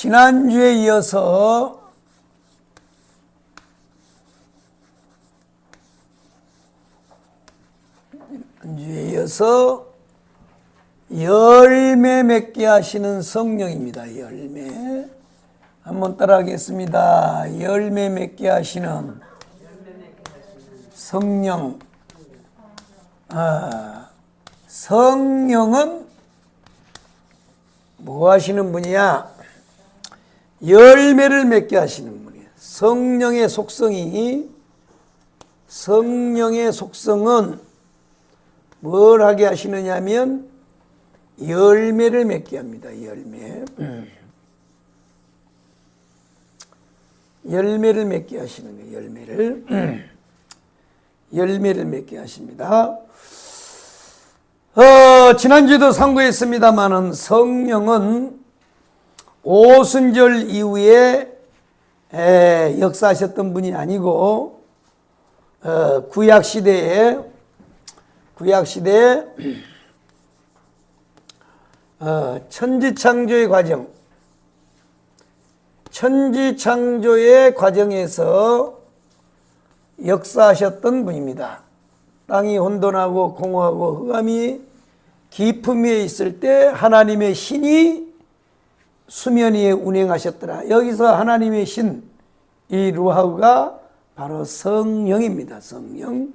지난주에 이어서 열매 맺게 하시는 성령입니다. 열매. 한번 따라하겠습니다. 열매 맺게 하시는 성령. 성령은 뭐 하시는 분이야? 열매를 맺게 하시는 분이에요. 성령의 속성은 뭘 하게 하시느냐면 열매를 맺게 합니다. 열매를 맺게 하시는 거예요. 열매를 맺게 하십니다. 지난주에도 상고했습니다마는 성령은 오순절 이후에 역사하셨던 분이 아니고 구약시대에 천지창조의 과정에서 역사하셨던 분입니다. 땅이 혼돈하고 공허하고 흑암이 깊음 위에 있을 때 하나님의 신이 수면 위에 운행하셨더라. 여기서 하나님의 신, 이 루하우가 바로 성령입니다. 성령.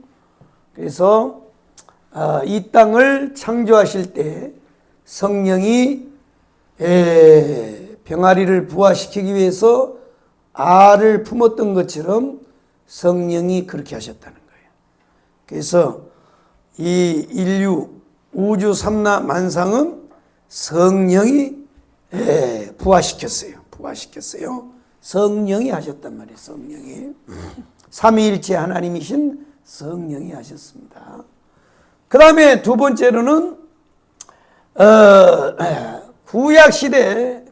그래서 이 땅을 창조하실 때 성령이 병아리를 부화시키기 위해서 알을 품었던 것처럼 성령이 그렇게 하셨다는 거예요. 그래서 이 인류 우주 삼라 만상은 성령이 부화시켰어요. 성령이 하셨단 말이에요. 성령이. 삼위일체 하나님이신 성령이 하셨습니다. 그 다음에 두 번째로는 구약시대에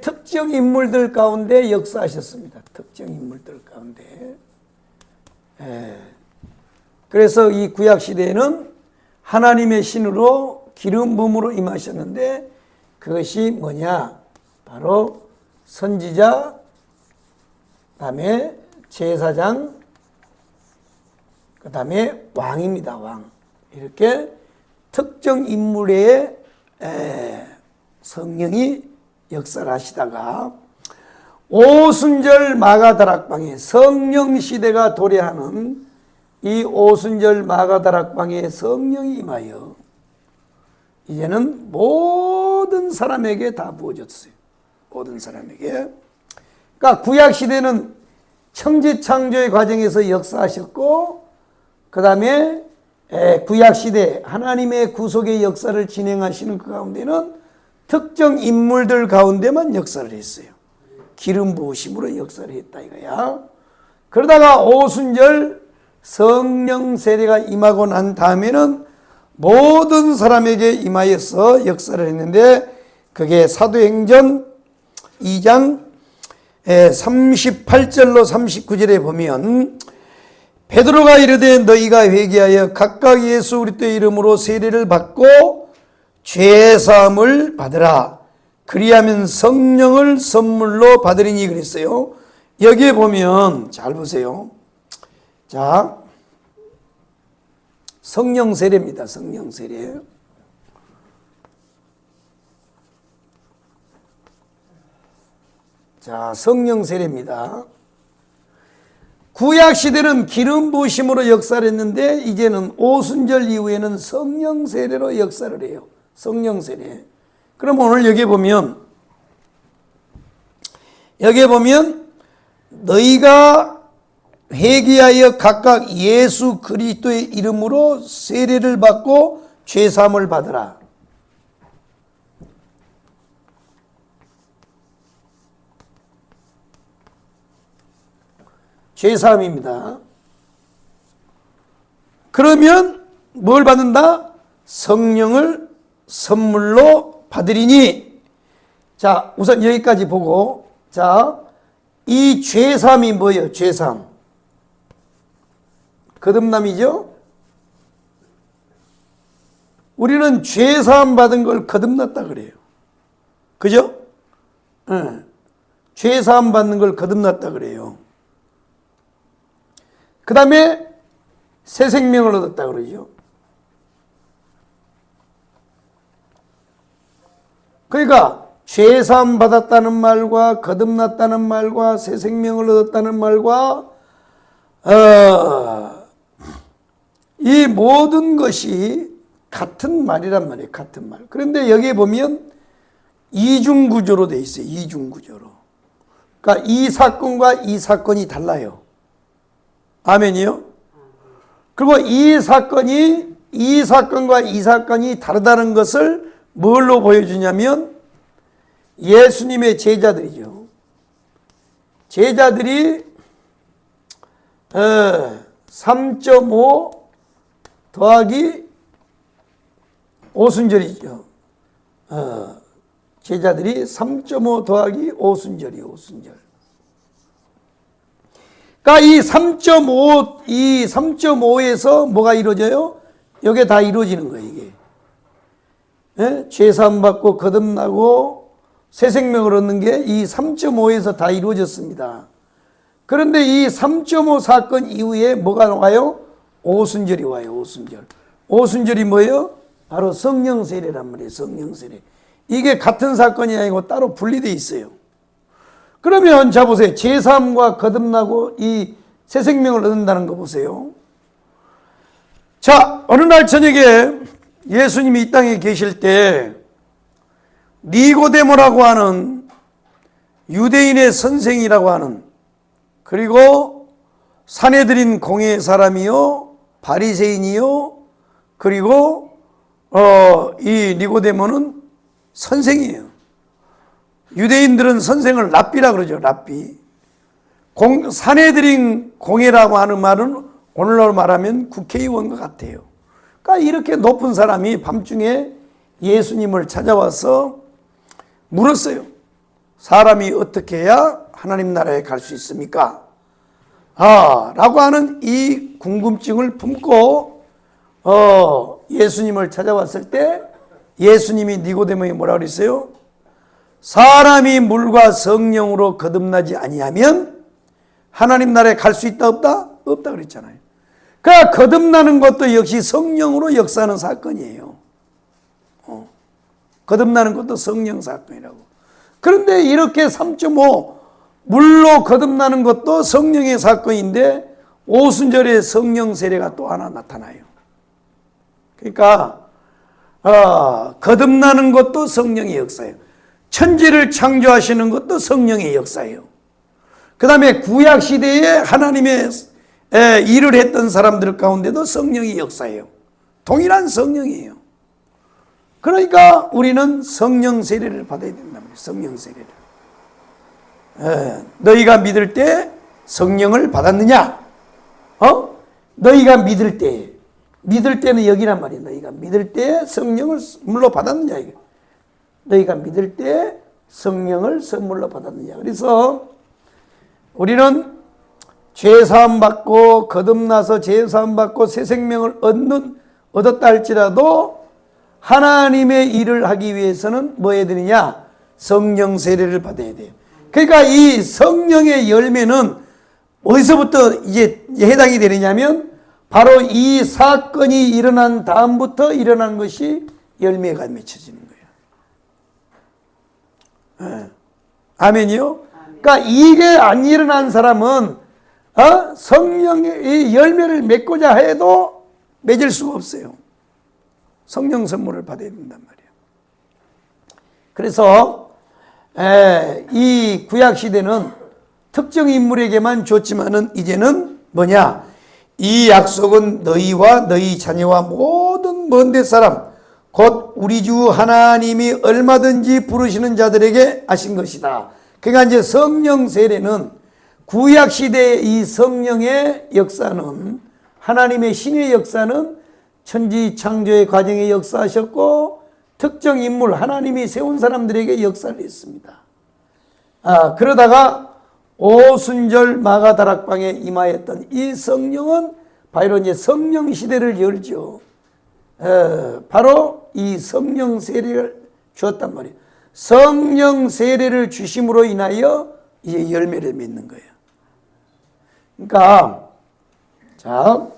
특정 인물들 가운데 역사하셨습니다. 특정 인물들 가운데. 그래서 이 구약시대에는 하나님의 신으로 기름 부음으로 임하셨는데 그것이 뭐냐? 바로 선지자, 그 다음에 제사장, 그 다음에 왕입니다. 왕. 이렇게 특정 인물의 성령이 역사를 하시다가 오순절 마가다락방에 성령시대가 도래하는 이 오순절 마가다락방에 성령이 임하여 이제는 모든 사람에게 다 부어졌어요. 모든 사람에게. 그러니까 구약시대는 천지창조의 과정에서 역사하셨고 그 다음에 구약시대 하나님의 구속의 역사를 진행하시는 그 가운데는 특정 인물들 가운데만 역사를 했어요. 기름 부으심으로 역사를 했다 이거야. 그러다가 오순절 성령 세례가 임하고 난 다음에는 모든 사람에게 임하여서 역사를 했는데 그게 사도행전 2장 38절로 39절에 보면 베드로가 이르되 너희가 회개하여 각각 예수 그리스도의 이름으로 세례를 받고 죄사함을 받으라. 그리하면 성령을 선물로 받으리니 그랬어요. 여기에 보면 잘 보세요. 자, 성령 세례입니다. 성령 세례. 자, 성령 세례입니다. 구약 시대는 기름 부으심으로 역사를 했는데 이제는 오순절 이후에는 성령 세례로 역사를 해요. 성령 세례. 그럼 오늘 여기 보면 너희가 회개하여 각각 예수 그리스도의 이름으로 세례를 받고 죄사함을 받으라. 죄사함입니다. 그러면 뭘 받는다? 성령을 선물로 받으리니. 자, 우선 여기까지 보고, 자, 이 죄사함이 뭐예요? 죄사함. 거듭남이죠? 우리는 죄 사함 받은 걸 거듭났다 그래요. 그죠? 죄 사함 받는 걸 거듭났다 그래요. 그 다음에 새 생명을 얻었다 그러죠. 그러니까 죄 사함 받았다는 말과 거듭났다는 말과 새 생명을 얻었다는 말과 이 모든 것이 같은 말이란 말이에요. 같은 말. 그런데 여기에 보면 이중구조로 돼 있어요. 이중구조로. 그러니까 이 사건과 이 사건이 달라요. 아멘이요? 그리고 이 사건과 이 사건이 다르다는 것을 뭘로 보여주냐면 예수님의 제자들이죠. 제자들이 3.5 더하기 오순절이죠. 제자들이 3.5 더하기 오순절이에요. 오순절. 그러니까 이 3.5에서 뭐가 이루어져요? 이게 다 이루어지는 거예요. 이게. 죄 사함 받고 거듭나고 새 생명을 얻는 게 이 3.5에서 다 이루어졌습니다. 그런데 이 3.5 사건 이후에 뭐가 와요? 오순절이 와요. 오순절. 오순절이 뭐예요? 바로 성령 세례란 말이에요. 성령 세례. 이게 같은 사건이 아니고 따로 분리되어 있어요. 그러면 자 보세요. 죄 사함과 거듭나고 이 새 생명을 얻는다는 거 보세요. 자, 어느 날 저녁에 예수님이 이 땅에 계실 때 니고데모라고 하는 유대인의 선생이라고 하는, 그리고 산헤드린 공회 사람이요 바리새인이요, 그리고 이 니고데모는 선생이에요. 유대인들은 선생을 랍비라 그러죠. 랍비. 산헤드린 공회라고 하는 말은 오늘날로 말하면 국회의원과 같아요. 그러니까 이렇게 높은 사람이 밤중에 예수님을 찾아와서 물었어요. 사람이 어떻게 해야 하나님 나라에 갈 수 있습니까? 라고 하는 이 궁금증을 품고 예수님을 찾아왔을 때 예수님이 니고데모에게 뭐라고 그랬어요? 사람이 물과 성령으로 거듭나지 아니하면 하나님 나라에 갈 수 있다 없다? 없다 그랬잖아요. 그러니까 거듭나는 것도 역시 성령으로 역사하는 사건이에요. 거듭나는 것도 성령 사건이라고. 그런데 이렇게 3.5 물로 거듭나는 것도 성령의 사건인데 오순절에 성령 세례가 또 하나 나타나요. 그러니까 거듭나는 것도 성령의 역사예요. 천지를 창조하시는 것도 성령의 역사예요. 그 다음에 구약시대에 하나님의 일을 했던 사람들 가운데도 성령의 역사예요. 동일한 성령이에요. 그러니까 우리는 성령 세례를 받아야 된단 말이에요. 성령 세례를. 너희가 믿을 때 성령을 받았느냐? 너희가 믿을 때는 여기란 말이에요. 너희가 믿을 때 성령을 선물로 받았느냐? 이게. 너희가 믿을 때 성령을 선물로 받았느냐? 그래서 우리는 죄 사함 받고 거듭나서 죄 사함 받고 새 생명을 얻었다 할지라도 하나님의 일을 하기 위해서는 뭐 해야 되느냐? 성령 세례를 받아야 돼요. 그러니까 이 성령의 열매는 어디서부터 이제 해당이 되느냐면 바로 이 사건이 일어난 다음부터 일어난 것이 열매가 맺혀지는 거예요. 아멘이요? 그러니까 이게 안 일어난 사람은 성령의 이 열매를 맺고자 해도 맺을 수가 없어요. 성령 선물을 받아야 된단 말이에요. 그래서 이 구약 시대는 특정 인물에게만 줬지만은 이제는 뭐냐? 이 약속은 너희와 너희 자녀와 모든 먼 데 사람 곧 우리 주 하나님이 얼마든지 부르시는 자들에게 하신 것이다. 그러니까 이제 성령 세례는 구약 시대의 이 성령의 역사는, 하나님의 신의 역사는 천지 창조의 과정에 역사하셨고 특정 인물 하나님이 세운 사람들에게 역사를 했습니다. 그러다가 오순절 마가다락방에 임하였던 이 성령은 바로 이제 성령 시대를 열죠. 바로 이 성령 세례를 주었단 말이에요. 성령 세례를 주심으로 인하여 이제 열매를 맺는 거예요. 그러니까 자,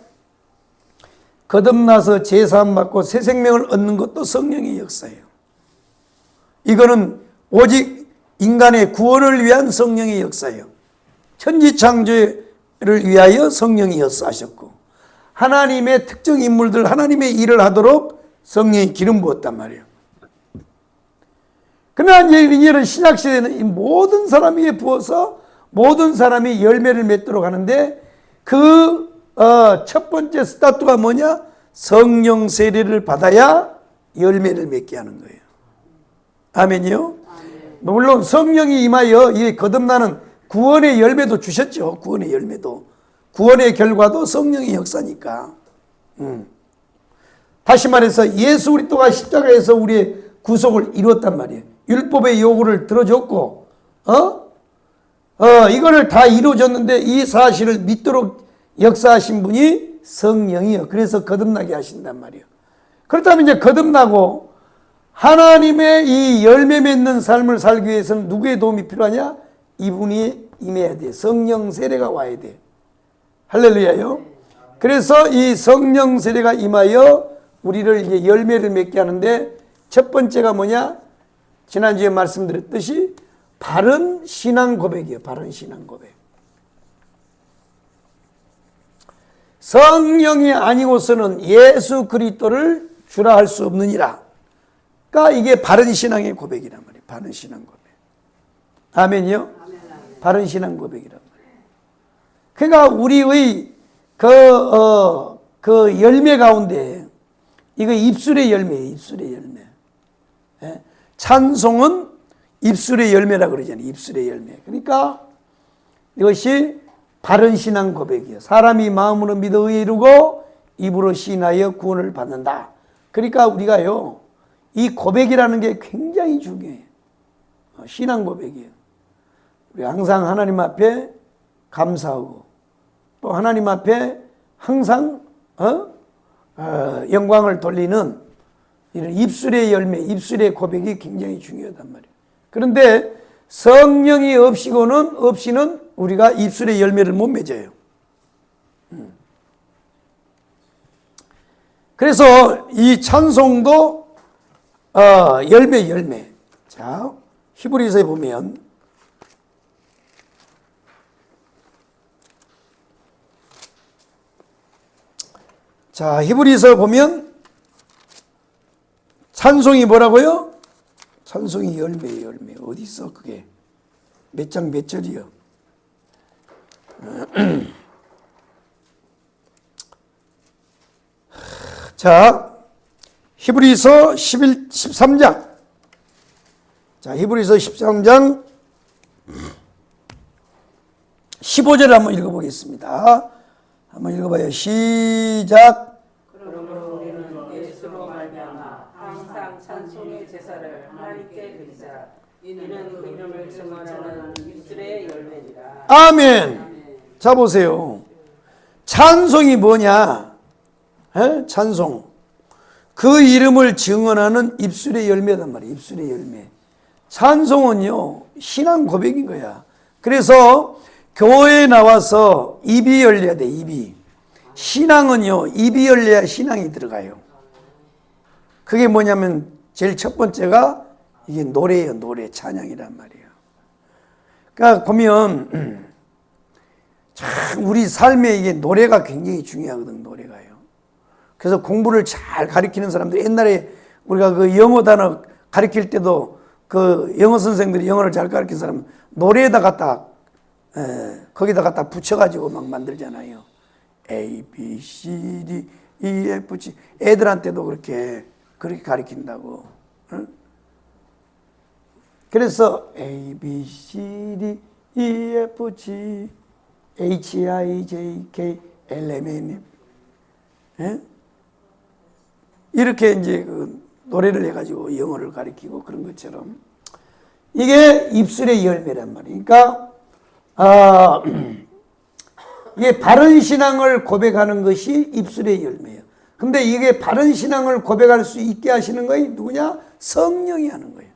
거듭나서 제사함 받고 새 생명을 얻는 것도 성령의 역사예요. 이거는 오직 인간의 구원을 위한 성령의 역사예요. 천지창조를 위하여 성령이 역사하셨고, 하나님의 특정 인물들, 하나님의 일을 하도록 성령이 기름 부었단 말이에요. 그러나 이제는 신약시대는 이 모든 사람에게 부어서 모든 사람이 열매를 맺도록 하는데, 그 첫 번째 스타트가 뭐냐? 성령 세례를 받아야 열매를 맺게 하는 거예요. 아멘이요? 아멘. 물론 성령이 임하여 이 거듭나는 구원의 열매도 주셨죠. 구원의 열매도. 구원의 결과도 성령의 역사니까. 다시 말해서 예수 그리스도가 십자가에서 우리의 구속을 이루었단 말이에요. 율법의 요구를 들어줬고, 이거를 다 이루어졌는데 이 사실을 믿도록 역사하신 분이 성령이요. 그래서 거듭나게 하신단 말이에요. 그렇다면 이제 거듭나고 하나님의 이 열매 맺는 삶을 살기 위해서는 누구의 도움이 필요하냐? 이분이 임해야 돼. 성령 세례가 와야 돼. 할렐루야요. 그래서 이 성령 세례가 임하여 우리를 이제 열매를 맺게 하는데, 첫 번째가 뭐냐? 지난주에 말씀드렸듯이 바른 신앙 고백이에요. 바른 신앙 고백. 성령이 아니고서는 예수 그리스도를 주라 할 수 없느니라. 그러니까 이게 바른 신앙의 고백이란 말이에요. 바른 신앙 고백. 아멘이요? 아멘. 바른 신앙 고백이란 말이에요. 그러니까 우리의 그 열매 가운데, 이거 입술의 열매예요. 입술의 열매. 예? 찬송은 입술의 열매라 그러잖아요. 입술의 열매. 그러니까 이것이 바른 신앙 고백이에요. 사람이 마음으로 믿어 의에 이르고 입으로 시인하여 구원을 받는다. 그러니까 우리가요, 이 고백이라는 게 굉장히 중요해요. 신앙 고백이에요. 우리 항상 하나님 앞에 감사하고, 또 하나님 앞에 항상 영광을 돌리는 이런 입술의 열매, 입술의 고백이 굉장히 중요하단 말이에요. 그런데 성령이 없이는 우리가 입술의 열매를 못 맺어요. 그래서 이 찬송도 열매. 자, 히브리서에 보면 히브리서 보면 찬송이 뭐라고요? 찬송이 열매예요. 열매. 어디 있어 그게? 몇 장 몇 절이요? 자, 히브리서 13장. 자, 히브리서 13장 15절 한번 읽어보겠습니다. 한번 읽어봐요. 시작. 그러므로 우리는 예수로 말미암아 항상 찬송의 제사를 하나님께 드리자. 이는 그 이름을 증언하는 입술의 열매니라. 아멘. 자, 보세요. 찬송이 뭐냐? 찬송. 그 이름을 증언하는 입술의 열매단 말이에요. 입술의 열매. 찬송은요, 신앙 고백인 거야. 그래서 교회에 나와서 입이 열려야 돼. 입이. 신앙은요, 입이 열려야 신앙이 들어가요. 그게 뭐냐면 제일 첫 번째가 이게 노래예요. 노래, 찬양이란 말이에요. 그러니까 보면 참 우리 삶에 이게 노래가 굉장히 중요하거든. 노래가요. 그래서 공부를 잘 가르치는 사람들, 옛날에 우리가 그 영어 단어 가르칠 때도 그 영어 선생들이 영어를 잘 가르친 사람은 노래에다 갖다 거기다 갖다 붙여가지고 막 만들잖아요. A, B, C, D, E, F, G. 애들한테도 그렇게 가르친다고. 응? 그래서 A, B, C, D, E, F, G, H, I, J, K, L, M, N, 예? 이렇게 이제 그 노래를 해가지고 영어를 가르치고 그런 것처럼 이게 입술의 열매란 말이에요. 그러니까 이게 바른 신앙을 고백하는 것이 입술의 열매예요. 근데 이게 바른 신앙을 고백할 수 있게 하시는 거이 누구냐? 성령이 하는 거예요.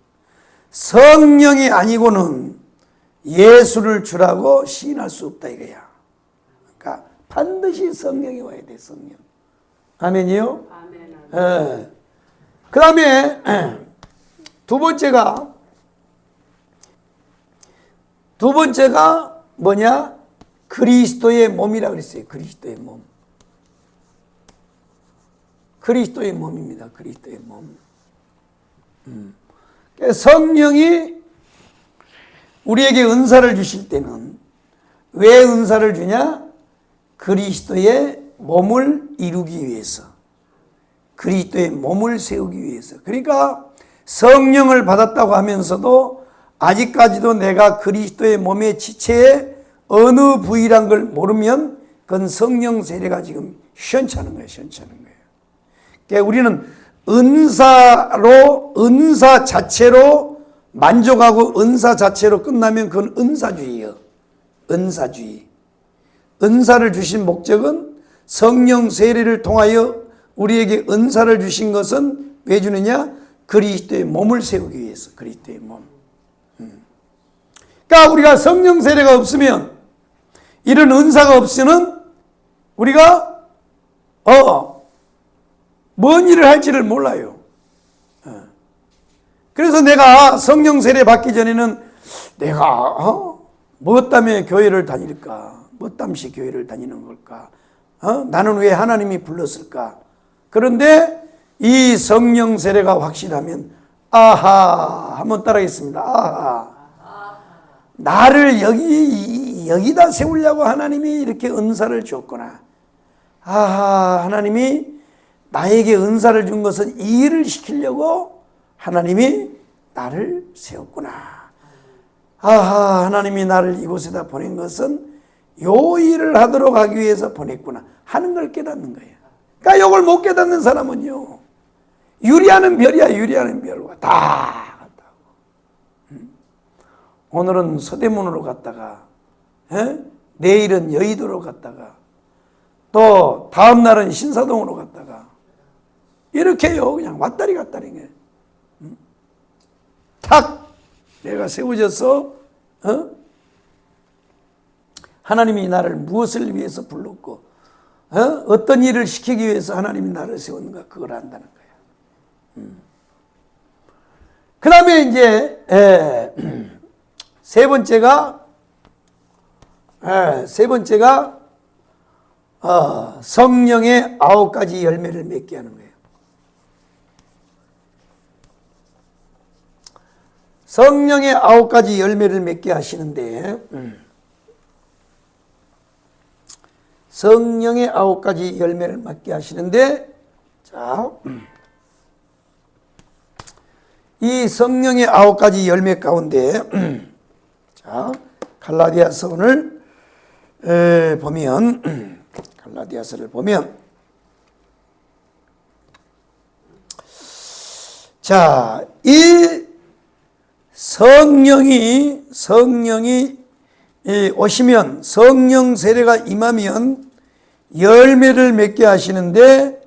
성령이 아니고는 예수를 주라고 시인할 수 없다 이거야. 그러니까 반드시 성령이 와야 돼, 성령. 아멘이요? 아멘. 그 다음에 두 번째가 뭐냐? 그리스도의 몸이라 그랬어요. 그리스도의 몸. 그리스도의 몸입니다. 그리스도의 몸. 성령이 우리에게 은사를 주실 때는 왜 은사를 주냐? 그리스도의 몸을 이루기 위해서. 그리스도의 몸을 세우기 위해서. 그러니까 성령을 받았다고 하면서도 아직까지도 내가 그리스도의 몸의 지체의 어느 부위란 걸 모르면 그건 성령 세례가 지금 시원찮은 거예요. 시원찮은 거예요. 그러니까 우리는 은사 자체로 만족하고 은사 자체로 끝나면 그건 은사주의예요. 은사주의. 은사를 주신 목적은 성령 세례를 통하여 우리에게 은사를 주신 것은 왜 주느냐? 그리스도의 몸을 세우기 위해서. 그리스도의 몸. 그러니까 우리가 성령 세례가 없으면, 이런 은사가 없으면 우리가 뭔 일을 할지를 몰라요. 그래서 내가 성령 세례 받기 전에는 내가 뭐 때문에 교회를 다닐까? 뭐 때문에 교회를 다니는 걸까? 나는 왜 하나님이 불렀을까? 그런데 이 성령 세례가 확실하면 아하, 한번 따라하겠습니다. 아하. 나를 여기다 세우려고 하나님이 이렇게 은사를 줬구나. 아하, 하나님이 나에게 은사를 준 것은 이 일을 시키려고 하나님이 나를 세웠구나. 아하, 하나님이 나를 이곳에다 보낸 것은 요 일을 하도록 하기 위해서 보냈구나 하는 걸 깨닫는 거예요. 그러니까 이걸 못 깨닫는 사람은요, 유리하는 별이야. 유리하는 별과 다 갔다고. 오늘은 서대문으로 갔다가 내일은 여의도로 갔다가 또 다음 날은 신사동으로 갔다가 이렇게요. 그냥 왔다리 갔다리 거예요. 탁 내가 세워져서 하나님이 나를 무엇을 위해서 불렀고 어떤 일을 시키기 위해서 하나님이 나를 세웠는가, 그걸 안다는 거예요. 그 다음에 이제 세 번째가 성령의 9가지 열매를 맺게 하는 거예요. 성령의 9가지 열매를 맺게 하시는데, 성령의 9가지 열매를 맺게 하시는데, 자, 이 성령의 9가지 열매 가운데, 자, 갈라디아서 오늘 보면, 갈라디아서를 보면, 자, 이 성령이 오시면, 성령 세례가 임하면 열매를 맺게 하시는데,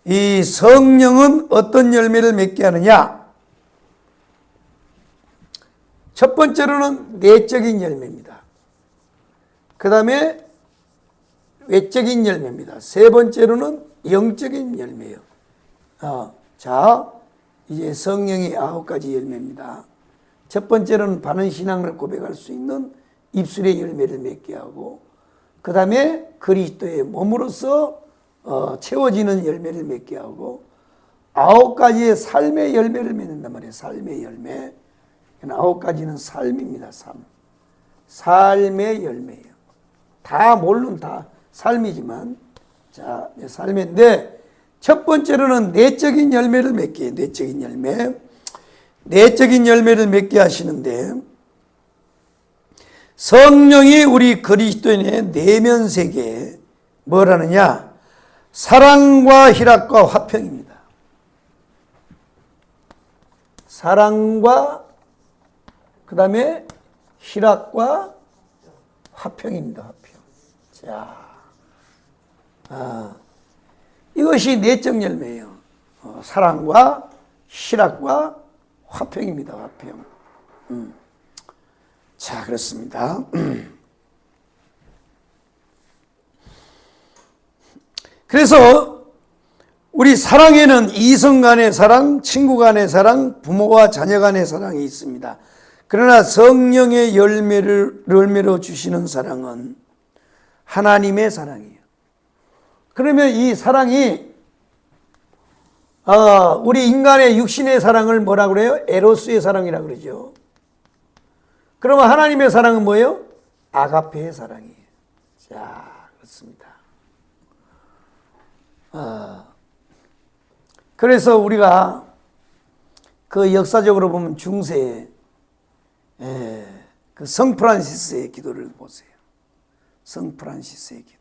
이 성령은 어떤 열매를 맺게 하느냐? 첫 번째로는 내적인 열매입니다. 그 다음에 외적인 열매입니다. 세 번째로는 영적인 열매예요. 자, 이제 성령의 9가지 열매입니다. 첫 번째로는 바른 신앙을 고백할 수 있는 입술의 열매를 맺게 하고, 그 다음에 그리스도의 몸으로서 채워지는 열매를 맺게 하고, 9가지의 삶의 열매를 맺는단 말이에요. 삶의 열매. 9가지는 삶입니다. 삶의 열매예요. 다 물론 다 삶이지만, 자, 삶인데, 첫 번째로는 내적인 열매를 맺게 해요. 내적인 열매. 내적인 열매를 맺게 하시는데, 성령이 우리 그리스도인의 내면 세계에 뭐라느냐? 사랑과 희락과 화평입니다. 사랑과 그 다음에 희락과 화평입니다. 화평. 자, 이것이 내적 열매예요. 사랑과 실학과 화평입니다. 화평. 자, 그렇습니다. 그래서 우리 사랑에는 이성 간의 사랑, 친구 간의 사랑, 부모와 자녀 간의 사랑이 있습니다. 그러나 성령의 열매로 주시는 사랑은 하나님의 사랑이에요. 그러면 이 사랑이 우리 인간의 육신의 사랑을 뭐라고 그래요? 에로스의 사랑이라고 그러죠. 그러면 하나님의 사랑은 뭐예요? 아가페의 사랑이에요. 자, 그렇습니다. 그래서 우리가 그 역사적으로 보면 중세에 그 성프란시스의 기도를 보세요. 성프란시스의 기도.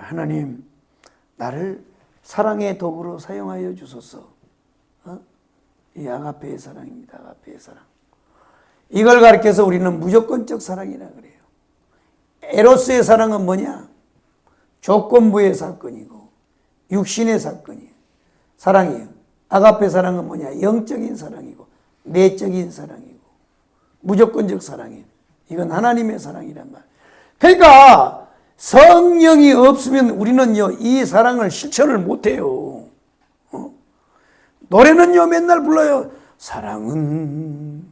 하나님, 나를 사랑의 도구로 사용하여 주소서. 이 아가페의 사랑입니다. 아가페의 사랑. 이걸 가리켜서 우리는 무조건적 사랑이라 그래요. 에로스의 사랑은 뭐냐? 조건부의 사건이고 육신의 사건이에요. 사랑이에요. 아가페 사랑은 뭐냐? 영적인 사랑이고 내적인 사랑이고 무조건적 사랑이에요. 이건 하나님의 사랑이란 말. 그러니까 성령이 없으면 우리는요 이 사랑을 실천을 못해요. 노래는요 맨날 불러요. 사랑은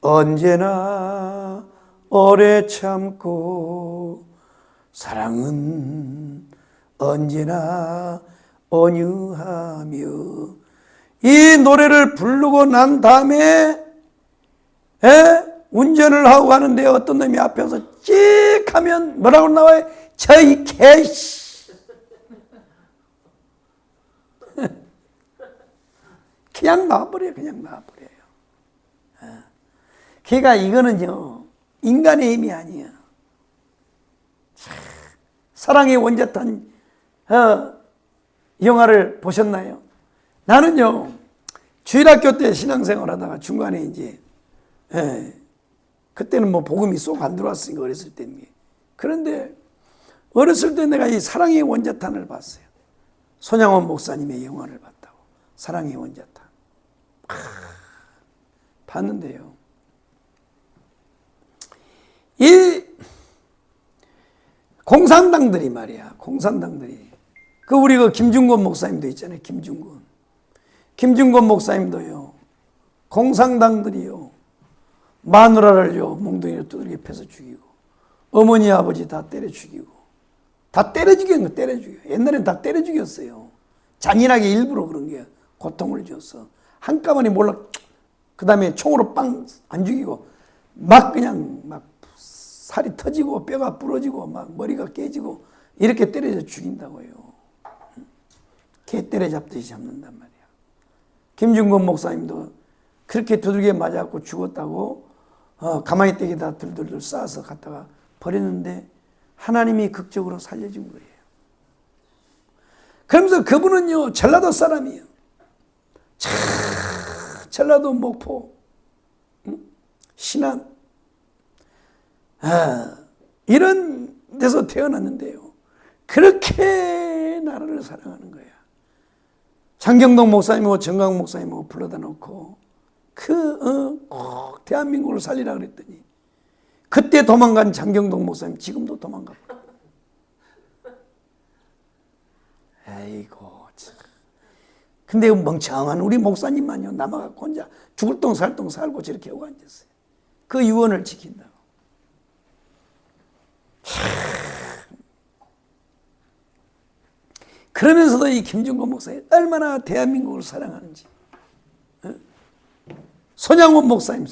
언제나 오래 참고 사랑은 언제나 온유하며. 이 노래를 부르고 난 다음에 운전을 하고 가는데 어떤 놈이 앞에서 찍 하면 뭐라고 나와요? 저이 개씨. 그냥 놔버려요. 그냥 놔버려요. 그러니까 이거는요 인간의 힘이 아니에요. 사랑의 원자탄 영화를 보셨나요? 나는요 주일학교 때 신앙생활 하다가 중간에 이제 그때는 뭐 복음이 쏙 안 들어왔으니까 어렸을 때는. 그런데 어렸을 때 내가 이 사랑의 원자탄을 봤어요. 손양원 목사님의 영화를 봤다고. 사랑의 원자탄. 봤는데요. 이 공산당들이 말이야. 공산당들이. 우리 김중권 목사님도 있잖아요. 김중권 목사님도요. 공산당들이요. 마누라를요. 몽둥이로 두들겨 패서 죽이고 어머니 아버지 다 때려 죽이고 다 때려 죽였는 거 때려 죽여. 옛날엔 다 때려 죽였어요. 잔인하게 일부러 그런 게 고통을 줬어. 한꺼번에 몰라. 그 다음에 총으로 빵 안 죽이고 막 그냥 막 살이 터지고 뼈가 부러지고 막 머리가 깨지고 이렇게 때려서 죽인다고요. 개 때려잡듯이 잡는단 말이야. 김중권 목사님도 그렇게 두들겨 맞아갖고 죽었다고 가만히 떼기다 들들들 쌓아서 갖다가 버렸는데 하나님이 극적으로 살려준 거예요. 그러면서 그분은요 전라도 사람이에요. 전라도 목포 신안 이런 데서 태어났는데요. 그렇게 나라를 사랑하는 거야. 장경동 목사님하고 정강 목사님하고 불러다 놓고 꼭 대한민국을 살리라 그랬더니 그때 도망간 장경동 목사님 지금도 도망가. 아이고 참. 근데 멍청한 우리 목사님만요 남아갖고 혼자 죽을 똥 살 똥 살고 저렇게 하고 앉았어요. 그 유언을 지킨다고. 그러면서도 이 김중권 목사님 얼마나 대한민국을 사랑하는지. 손양원 목사님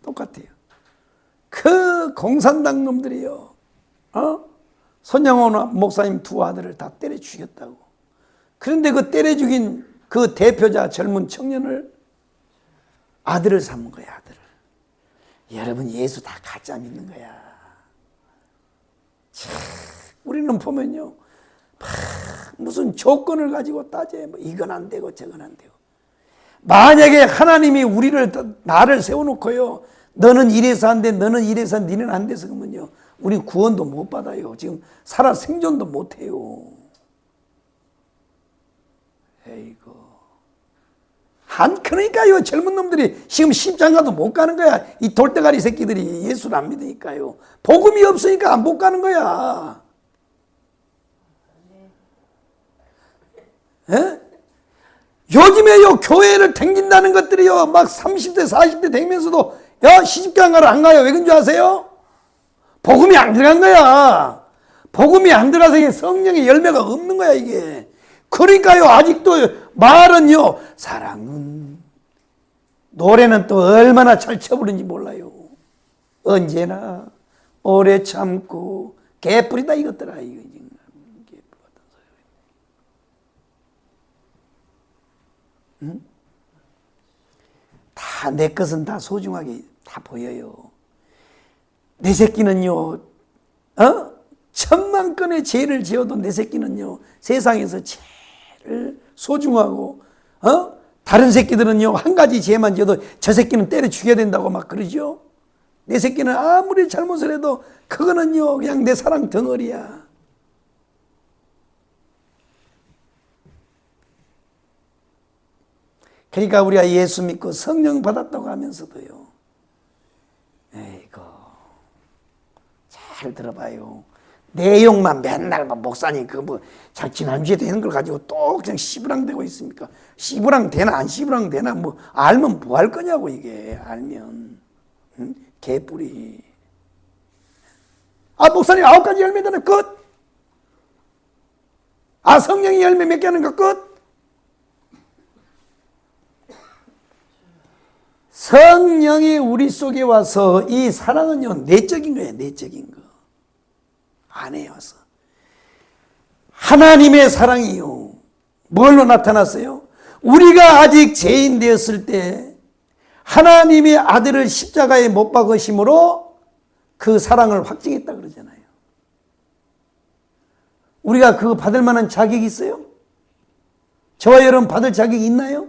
똑같아요. 그 공산당 놈들이요 손양원 목사님 두 아들을 다 때려 죽였다고. 그런데 그 때려 죽인 그 대표자 젊은 청년을 아들을 삼은 거야. 아들을. 여러분 예수 다 가짜 믿는 거야. 참, 우리는 보면요 무슨 조건을 가지고 따져요. 뭐 이건 안 되고 저건 안 되고. 만약에 하나님이 나를 세워놓고요 너는 이래서 안 돼, 너는 이래서 니는 안 돼서 그러면요 우린 구원도 못 받아요. 지금 살아 생존도 못 해요. 그러니까요, 젊은 놈들이 지금 십장가도 못 가는 거야. 이 돌대가리 새끼들이 예수를 안 믿으니까요. 복음이 없으니까 못 가는 거야. 에? 요즘에요, 교회를 댕긴다는 것들이요, 막 30대, 40대 되면서도, 야, 시집장가를 안 가요. 왜 그런 줄 아세요? 복음이 안 들어간 거야. 복음이 안 들어가서 이게 성령의 열매가 없는 거야, 이게. 그러니까요, 아직도 말은요, 사랑은, 노래는 또 얼마나 잘 쳐부르는지 몰라요. 언제나 오래 참고, 개뿔이다, 이것들아, 이거. 응? 다 내 것은 다 소중하게 다 보여요. 내 새끼는요, 1000만 건의 죄를 지어도 내 새끼는요, 세상에서 제일 소중하고, 다른 새끼들은요, 한 가지 죄만 지어도 저 새끼는 때려 죽여야 된다고 막 그러죠. 내 새끼는 아무리 잘못을 해도 그거는요, 그냥 내 사랑 덩어리야. 그러니까 우리가 예수 믿고 성령 받았다고 하면서도요, 에이고, 잘 들어봐요. 내용만 맨날 목사님 지난주에 되는 걸 가지고 또 그냥 씨부랑대고 있습니까? 씨부랑 되나 안 씨부랑 되나 뭐 알면 뭐 할 거냐고, 이게 알면. 응? 개뿔이. 목사님 9가지 열매다는 끝. 성령이 열매 몇 개 하는 거 끝. 성령이 우리 속에 와서 이 사랑은요, 내적인 거예요. 내적인 거. 안에 와서. 하나님의 사랑이요. 뭘로 나타났어요? 우리가 아직 죄인 되었을 때 하나님의 아들을 십자가에 못 박으심으로 그 사랑을 확증했다 그러잖아요. 우리가 그거 받을 만한 자격이 있어요? 저와 여러분 받을 자격이 있나요?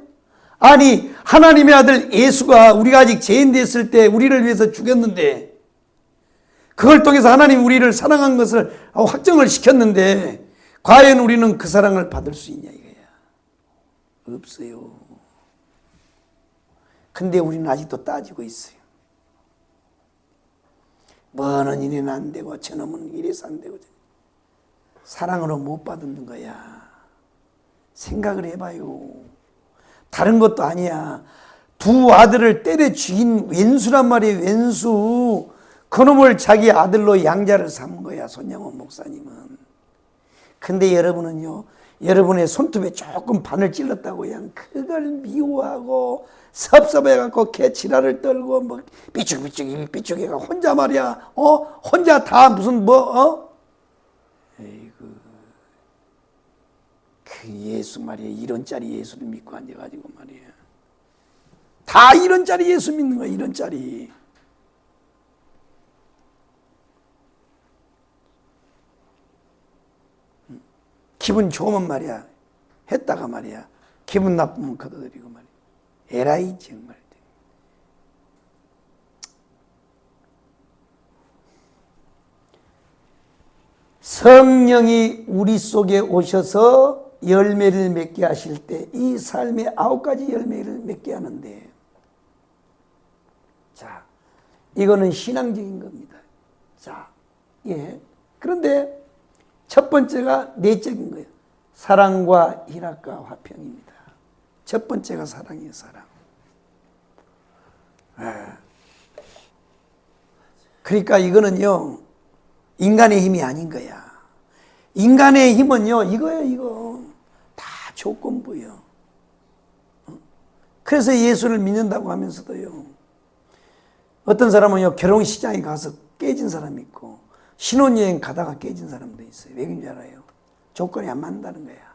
아니, 하나님의 아들 예수가 우리가 아직 죄인 됐을 때 우리를 위해서 죽였는데, 그걸 통해서 하나님 우리를 사랑한 것을 확정을 시켰는데, 과연 우리는 그 사랑을 받을 수 있냐 이거야. 없어요. 근데 우리는 아직도 따지고 있어요. 뭐는 이래는 안 되고 저놈은 이래서 안 되고. 사랑으로 못 받는 거야. 생각을 해봐요. 다른 것도 아니야. 두 아들을 때려 죽인 왼수란 말이에요. 왼수. 그놈을 자기 아들로 양자를 삼은 거야, 손양원 목사님은. 근데 여러분은요, 여러분의 손톱에 조금 바늘 찔렀다고 그냥 그걸 미워하고 섭섭해갖고 개치라를 떨고 뭐 삐죽삐죽해가 혼자 말이야, 혼자 다 무슨 에이구, 그 예수 말이야, 1원짜리 예수를 믿고 앉아가지고 말이야, 다 1원짜리 예수 믿는 거야, 1원짜리. 기분 좋으면 말이야 했다가 말이야 기분 나쁘면 걷어들이고 말이야. 에라이 정말. 성령이 우리 속에 오셔서 열매를 맺게 하실 때 이 삶의 9가지 열매를 맺게 하는데, 자, 이거는 신앙적인 겁니다. 자, 예. 그런데 첫 번째가 내적인 거예요. 사랑과 희락과 화평입니다. 첫 번째가 사랑이에요, 사랑. 그러니까 이거는요, 인간의 힘이 아닌 거야. 인간의 힘은요, 이거예요, 이거. 다 조건부예요. 그래서 예수를 믿는다고 하면서도요, 어떤 사람은요, 결혼식장에 가서 깨진 사람이 있고, 신혼여행 가다가 깨진 사람도 있어요. 왜 그런지 알아요? 조건이 안 맞는다는 거야.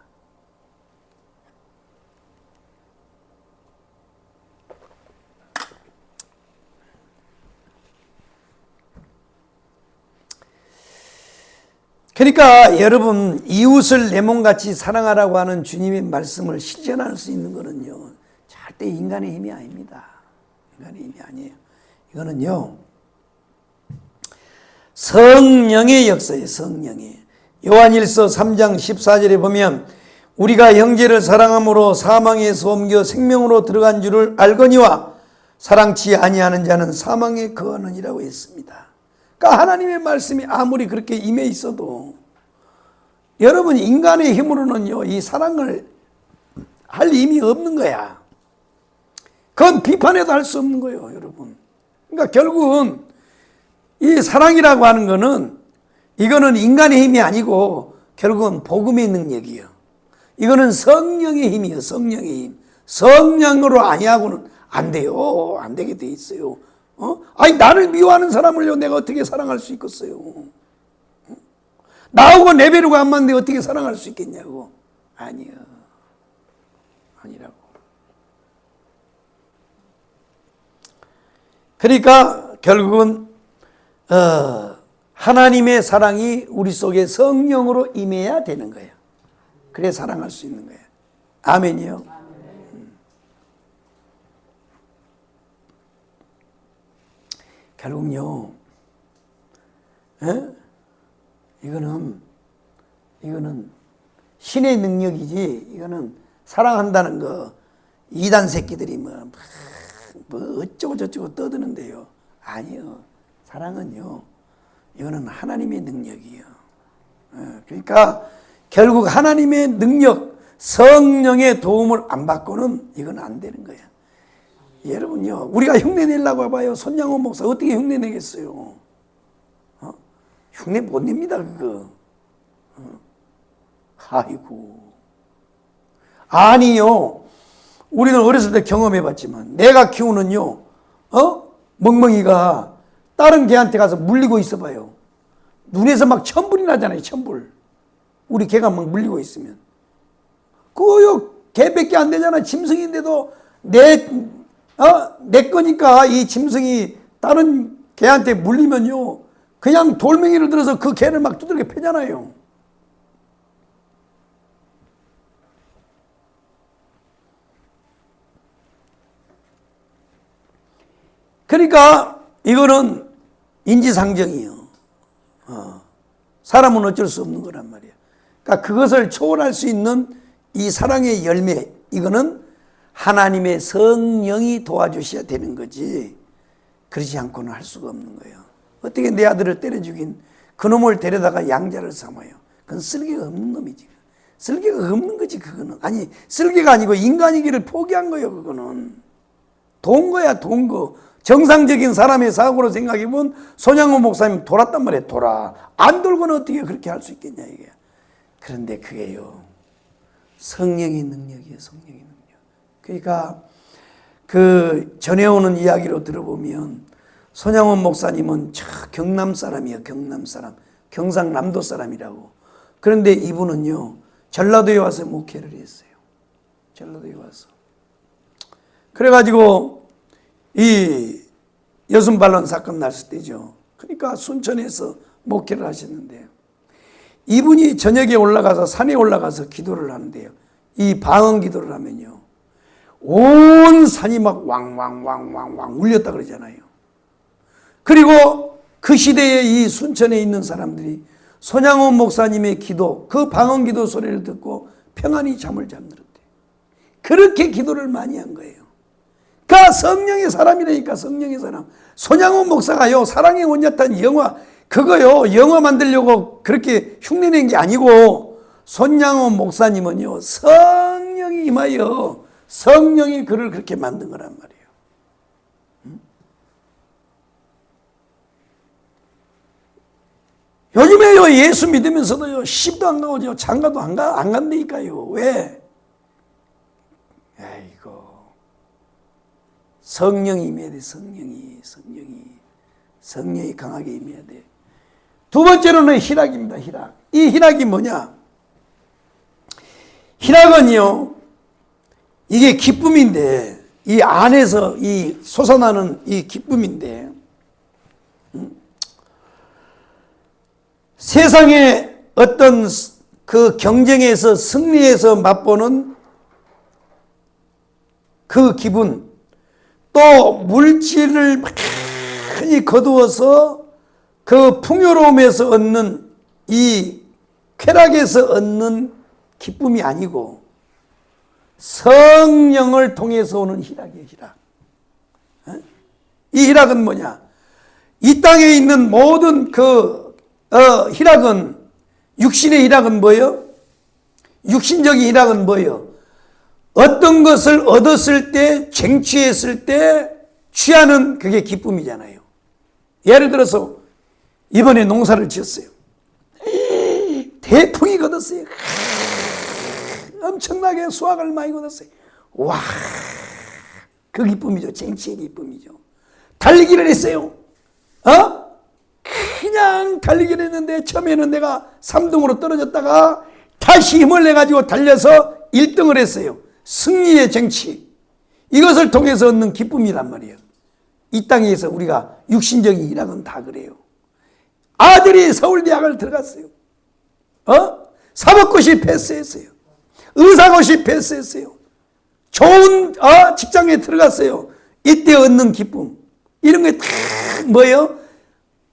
그러니까 여러분, 이웃을 내 몸같이 사랑하라고 하는 주님의 말씀을 실천할 수 있는 거는요, 절대 인간의 힘이 아닙니다. 인간의 힘이 아니에요. 이거는요, 성령의 역사예요. 성령의. 요한일서 3장 14절에 보면 우리가 형제를 사랑함으로 사망에서 옮겨 생명으로 들어간 줄을 알거니와 사랑치 아니하는 자는 사망에 거하느니라고 했습니다. 그러니까 하나님의 말씀이 아무리 그렇게 임해 있어도 여러분 인간의 힘으로는요 이 사랑을 할 힘이 없는 거야. 그건 비판해도 할 수 없는 거예요, 여러분. 그러니까 결국은 이 사랑이라고 하는 거는 이거는 인간의 힘이 아니고 결국은 복음의 능력이에요. 이거는 성령의 힘이에요. 성령의 힘. 성령으로 아니하고는 안 돼요. 안 되게 돼 있어요. 아니 나를 미워하는 사람을요 내가 어떻게 사랑할 수 있겠어요? 나하고 레벨이 안 맞는데 어떻게 사랑할 수 있겠냐고. 아니요. 아니라고. 그러니까 결국은 하나님의 사랑이 우리 속에 성령으로 임해야 되는 거예요. 그래 사랑할 수 있는 거예요. 아멘이요. 결국요, 이거는 신의 능력이지, 이거는 사랑한다는 거, 이단 새끼들이 뭐 어쩌고 저쩌고 떠드는데요. 아니요. 사랑은요, 이거는 하나님의 능력이에요. 그러니까 결국 하나님의 능력, 성령의 도움을 안 받고는 이건 안 되는 거예요. 여러분요, 우리가 흉내 내려고 해봐요. 손양원 목사 어떻게 흉내 내겠어요? 흉내 못 냅니다, 그거. 아이고. 아니요. 우리는 어렸을 때 경험해봤지만, 내가 키우는요, 멍멍이가 다른 개한테 가서 물리고 있어봐요. 눈에서 막 천불이 나잖아요, 천불. 우리 개가 막 물리고 있으면. 그거요, 개밖에 안 되잖아. 짐승인데도 내 거니까 이 짐승이 다른 개한테 물리면요, 그냥 돌멩이를 들어서 그 개를 막 두들겨 패잖아요. 그러니까 이거는 인지상정이에요. 사람은 어쩔 수 없는 거란 말이에요. 그러니까 그것을 초월할 수 있는 이 사랑의 열매, 이거는 하나님의 성령이 도와주셔야 되는 거지, 그러지 않고는 할 수가 없는 거예요. 어떻게 내 아들을 때려 죽인 그놈을 데려다가 양자를 삼아요? 그건 쓸개가 없는 놈이지. 쓸개가 없는 거지, 그거는. 아니, 쓸개가 아니고 인간이기를 포기한 거예요, 그거는. 돈 거야, 돈 거. 정상적인 사람의 사고로 생각해보면 손양호 목사님 돌았단 말이에요, 돌아. 안 돌고는 어떻게 그렇게 할 수 있겠냐, 이게. 그런데 그게요, 성령의 능력이에요, 성령의 능력. 그러니까 그 전해오는 이야기로 들어보면 손양원 목사님은 저 경남 사람이에요. 경남 사람. 경상남도 사람이라고. 그런데 이분은요, 전라도에 와서 목회를 했어요. 전라도에 와서. 그래가지고 이 여순반론 사건 났을 때죠. 그러니까 순천에서 목회를 하셨는데, 이분이 저녁에 올라가서 산에 올라가서 기도를 하는데요, 이 방언 기도를 하면요, 온 산이 막 왕왕왕왕왕 울렸다 그러잖아요. 그리고 그 시대에 이 순천에 있는 사람들이 손양원 목사님의 기도, 그 방언 기도 소리를 듣고 평안히 잠을 잠들었대. 그렇게 기도를 많이 한 거예요. 그러니까 성령의 사람이라니까, 성령의 사람. 손양원 목사가요, 사랑의 원자탄 영화, 그거요, 영화 만들려고 그렇게 흉내낸 게 아니고, 손양원 목사님은요, 성령이 임하여 성령이 그를 그렇게 만든 거란 말이에요. 요즘에요, 예수 믿으면서도요, 시집도 안 가고 장가도 안 간다니까요. 왜? 아이고, 성령이 임해야 돼. 성령이 강하게 임해야 돼. 두 번째로는 희락입니다. 희락. 이 희락이 뭐냐? 희락은요, 이게 기쁨인데, 이 안에서 이 솟아나는 이 기쁨인데, 세상의 어떤 그 경쟁에서 승리해서 맛보는 그 기분, 또 물질을 많이 거두어서 그 풍요로움에서 얻는, 이 쾌락에서 얻는 기쁨이 아니고 성령을 통해서 오는 희락이에요. 희락. 이 희락은 뭐냐? 이 땅에 있는 모든 희락은, 육신의 희락은 뭐예요? 육신적인 희락은 뭐예요? 어떤 것을 얻었을 때, 쟁취했을 때 취하는 그게 기쁨이잖아요. 예를 들어서 이번에 농사를 지었어요. 대풍이 거뒀어요. 엄청나게 수확을 많이 거뒀어요. 와, 그 기쁨이죠. 쟁취의 기쁨이죠. 달리기를 했어요. 그냥 달리기를 했는데 처음에는 내가 3등으로 떨어졌다가 다시 힘을 내가지고 달려서 1등을 했어요. 승리의 쟁취. 이것을 통해서 얻는 기쁨이란 말이에요. 이 땅에서 우리가 육신적인 희락은 다 그래요. 아들이 서울대학을 들어갔어요. 사법고시 패스했어요. 의사고시 패스했어요. 좋은 직장에 들어갔어요. 이때 얻는 기쁨. 이런 게 다 뭐예요?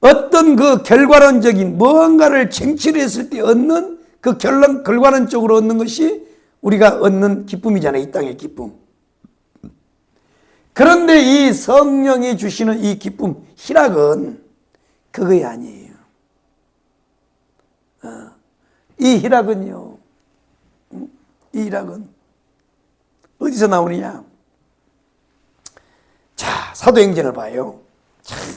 어떤 그 결과론적인 뭔가를 쟁취를 했을 때 얻는 그 결과론적으로 얻는 것이 우리가 얻는 기쁨이잖아요. 이 땅의 기쁨. 그런데 이 성령이 주시는 이 기쁨, 희락은 그거 아니에요. 이 희락은요, 이 희락은 어디서 나오느냐? 자, 사도행전을 봐요.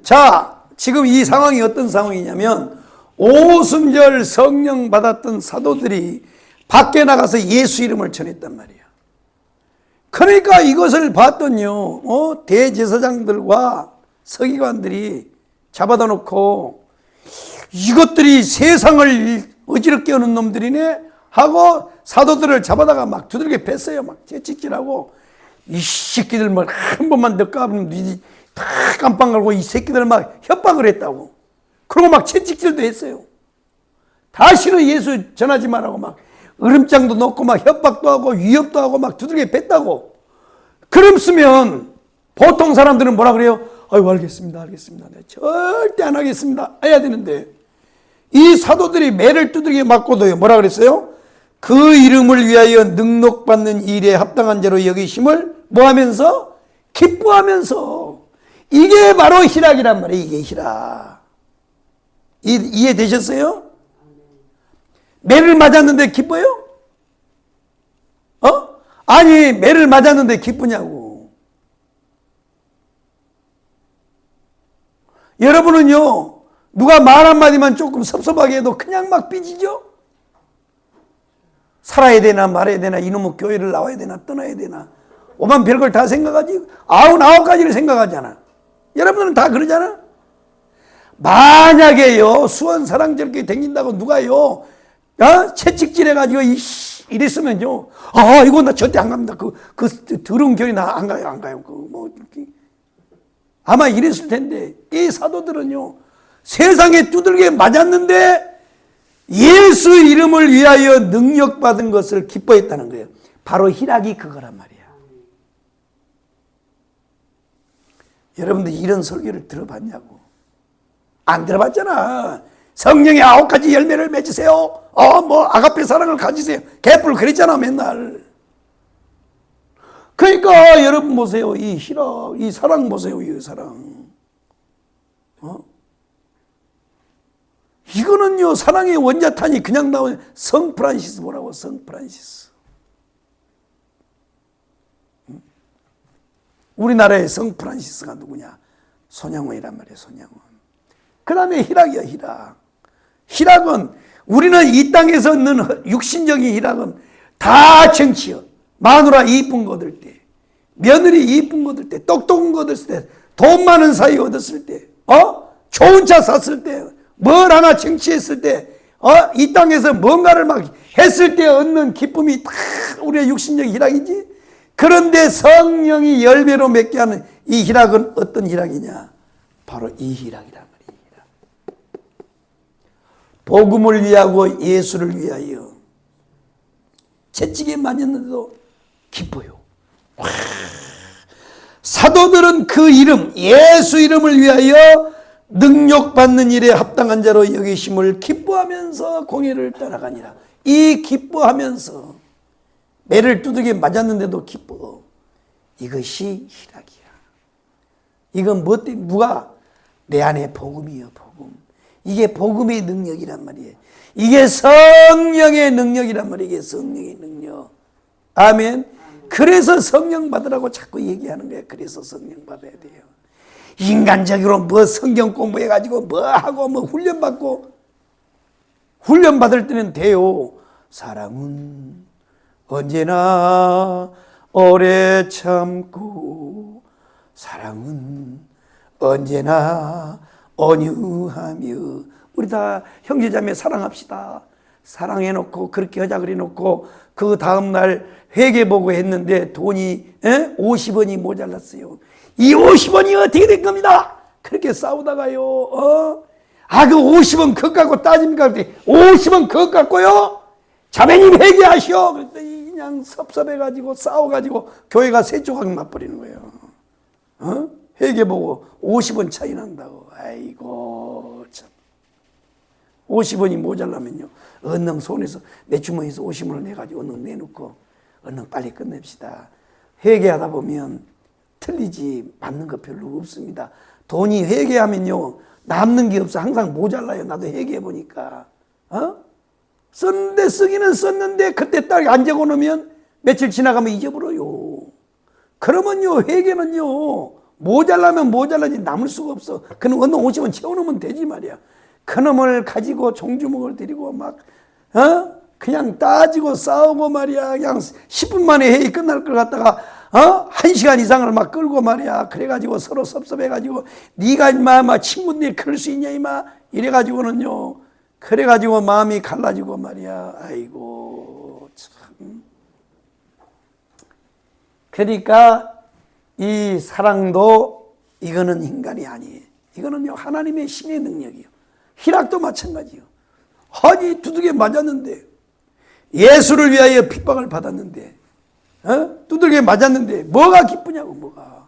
자, 지금 이 상황이 어떤 상황이냐면 오순절 성령 받았던 사도들이 밖에 나가서 예수 이름을 전했단 말이에요. 그러니까 이것을 봤더니요, 대제사장들과 서기관들이 잡아다 놓고 이것들이 세상을 어지럽게 하는 놈들이네 하고 사도들을 잡아다가 막 두들겨 팼어요. 막 채찍질하고 이 새끼들 막 한 번만 더 까불면 니다 깜빵 갈고 이 새끼들 막 협박을 했다고. 그리고 막 채찍질도 했어요. 다시는 예수 전하지 말라고 막 으름장도 놓고 막 협박도 하고 위협도 하고 막 두들겨 팼다고. 그랬으면 보통 사람들은 뭐라 그래요? 아이고 알겠습니다. 네, 절대 안 하겠습니다. 해야 되는데 이 사도들이 매를 두들겨 맞고도요. 뭐라 그랬어요? 그 이름을 위하여 능력받는 일에 합당한 자로 여기심을 뭐 하면서? 기뻐하면서. 이게 바로 희락이란 말이에요. 이게 희락. 이해되셨어요? 매를 맞았는데 기뻐요? 아니, 매를 맞았는데 기쁘냐고. 여러분은요, 누가 말 한마디만 조금 섭섭하게 해도 그냥 막 삐지죠? 살아야 되나 말아야 되나, 이놈의 교회를 나와야 되나 떠나야 되나, 오만 별걸 다 생각하지. 99가지를 생각하잖아. 여러분들은 다 그러잖아. 만약에요 수원 사랑제롭게 댕긴다고 누가요 채찍질 해가지고 이랬으면요, 이거 나 절대 안 갑니다. 그 더러운 교회 나 안 가요. 아마 이랬을 텐데 이 사도들은요 세상에 두들겨 맞았는데 예수 이름을 위하여 능력받은 것을 기뻐했다는 거예요. 바로 희락이 그거란 말이야. 여러분들 이런 설교를 들어봤냐고. 안 들어봤잖아. 성령의 9가지 열매를 맺으세요. 아가페 사랑을 가지세요. 개뿔 그랬잖아 맨날. 그러니까 여러분 보세요. 이 희락, 이 사랑 보세요. 이 사랑. 이거는요 사랑의 원자탄이 그냥 나온 성 프란시스 뭐라고. 성 프란시스. 우리나라의 성 프란시스가 누구냐? 손양원이란 말이에요. 손양원. 그 다음에 희락이야. 희락은 우리는 이 땅에서 얻는 육신적인 희락은 다 정치여. 마누라 이쁜 거 얻을 때, 며느리 이쁜 거 얻을 때, 똑똑한 거 얻을 때, 돈 많은 사이 얻었을 때, 좋은 차 샀을 때, 뭘 하나 정치했을 때, 이 땅에서 뭔가를 막 했을 때 얻는 기쁨이 다 우리의 육신적인 희락이지. 그런데 성령이 열매로 맺게 하는 이 희락은 어떤 희락이냐? 바로 이 희락이란 말이에요. 복음을 위하고 예수를 위하여 채찍에 맞았는데도 기뻐요. 사도들은 그 이름, 예수 이름을 위하여 능력받는 일에 합당한 자로 여기심을 기뻐하면서 공회를 따라가니라. 이 기뻐하면서 매를 두들겨 맞았는데도 기뻐. 이것이 희락이야. 이건 뭐 때문에? 누가? 내 안에 복음이요, 복음. 이게 복음의 능력이란 말이에요. 이게 성령의 능력이란 말이에요. 이게 성령의 능력. 아멘. 그래서 성령 받으라고 자꾸 얘기하는 거예요. 그래서 성령 받아야 돼요. 인간적으로 뭐 성경 공부해가지고 뭐 하고 뭐 훈련받고, 훈련받을 때는 돼요. 사랑은 언제나 오래 참고, 사랑은 언제나 온유하며. 우리 다 형제자매 사랑합시다. 사랑해놓고 그렇게 하자 그래놓고 그 다음날 회계보고 했는데 돈이 50원이 모자랐어요. 이 50원이 어떻게 된 겁니다. 그렇게 싸우다가요. 그 50원 그것 갖고 따집니까? 50원 그것 갖고요. 자매님 회개하시오. 그랬더니 그냥 섭섭해가지고 싸워가지고 교회가 세 조각 맞버리는 거예요. 회계보고 50원 차이 난다고. 아이고 참. 50원이 모자라면요, 얼른 손에서 내 주머니에서 50원을 내가지고 얼른 내놓고 얼른 빨리 끝냅시다. 회개하다 보면 틀리지 맞는 거 별로 없습니다. 돈이 회개하면요 남는 게 없어. 항상 모자라요. 나도 회개해 보니까. 썼는데 쓰기는 썼는데 그때 딱 안 적어놓으면 며칠 지나가면 잊어버려요. 그러면요 회개는요 모자라면 모자라지 남을 수가 없어. 그는 어느 50원 채워놓으면 되지 말이야. 그놈을 가지고 종주목을 데리고 막 그냥 따지고 싸우고 말이야. 그냥 10분 만에 회의 끝날 걸 갖다가 1시간 이상을 막 끌고 말이야. 그래가지고 서로 섭섭해가지고 네가 임마 친구들이 그럴 수 있냐 임마 이래가지고는요. 그래가지고 마음이 갈라지고 말이야. 아이고 참. 그러니까 이 사랑도 이거는 인간이 아니에요. 이거는요 하나님의 신의 능력이요. 희락도 마찬가지요. 아니 두들겨 맞았는데, 예수를 위하여 핍박을 받았는데, 두들겨 맞았는데 뭐가 기쁘냐고. 뭐가.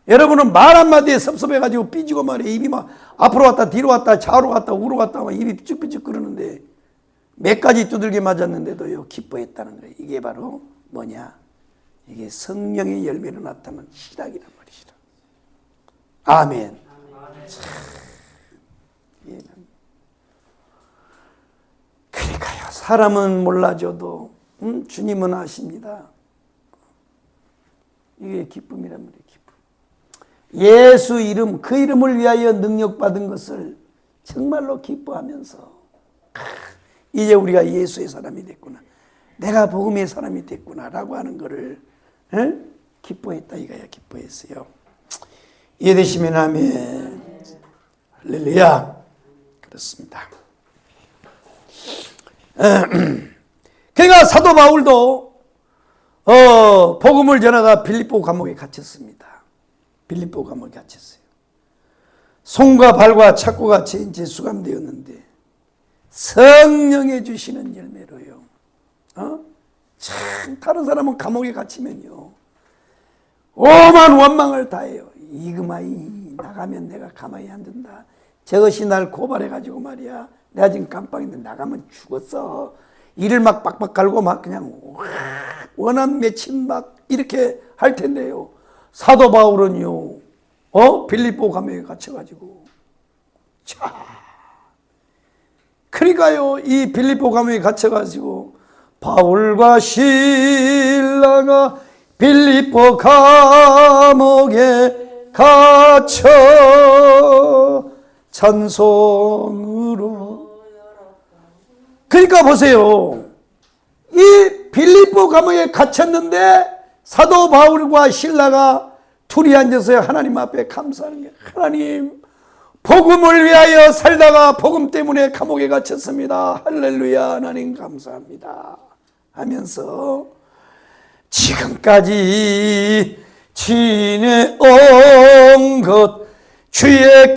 여러분은 말 한마디에 섭섭해가지고 삐지고 말이야. 입이 막 앞으로 갔다 뒤로 갔다 좌우로 갔다 우로 갔다 막 입이 삐죽삐죽 끓는데 몇 가지 두들겨 맞았는데도요 기뻐했다는 거예요. 이게 바로 뭐냐, 이게 성령의 열매로 나타나는 희락이란 말이시라. 아멘. 그러니까요 사람은 몰라줘도 주님은 아십니다. 이게 기쁨이란 말이에요. 기쁨. 예수 이름, 그 이름을 위하여 능력받은 것을 정말로 기뻐하면서 이제 우리가 예수의 사람이 됐구나, 내가 복음의 사람이 됐구나 라고 하는 것을 기뻐했다 이거야. 기뻐했어요. 이해되시면 아멘. 할렐루야. 그렇습니다. 그러니까 사도 바울도 복음을 전하다 빌립보 감옥에 갇혔습니다. 빌립보 감옥에 갇혔어요. 손과 발과 착고가 이제 수감되었는데 성령의 주시는 열매로요. 참 다른 사람은 감옥에 갇히면요 오만 원망을 다해요. 이그마이 나가면 내가 가만히 안 둔다. 저것이 날 고발해가지고 말이야. 내가 지금 깜빡인데 나가면 죽었어. 이를 막 빡빡 갈고 막 그냥 원한 맺힌 막 이렇게 할 텐데요. 사도 바울은요, 빌립보 감옥에 갇혀가지고. 자. 그러니까요, 이 빌립보 감옥에 갇혀가지고 바울과 실라가 빌립보 감옥에 갇혀 찬송으로. 그러니까 보세요. 이 빌립보 감옥에 갇혔는데 사도 바울과 실라가 둘이 앉아서 하나님 앞에 감사하는 게, 하나님 복음을 위하여 살다가 복음 때문에 감옥에 갇혔습니다. 할렐루야. 하나님 감사합니다 하면서 지금까지 지내온 것 주의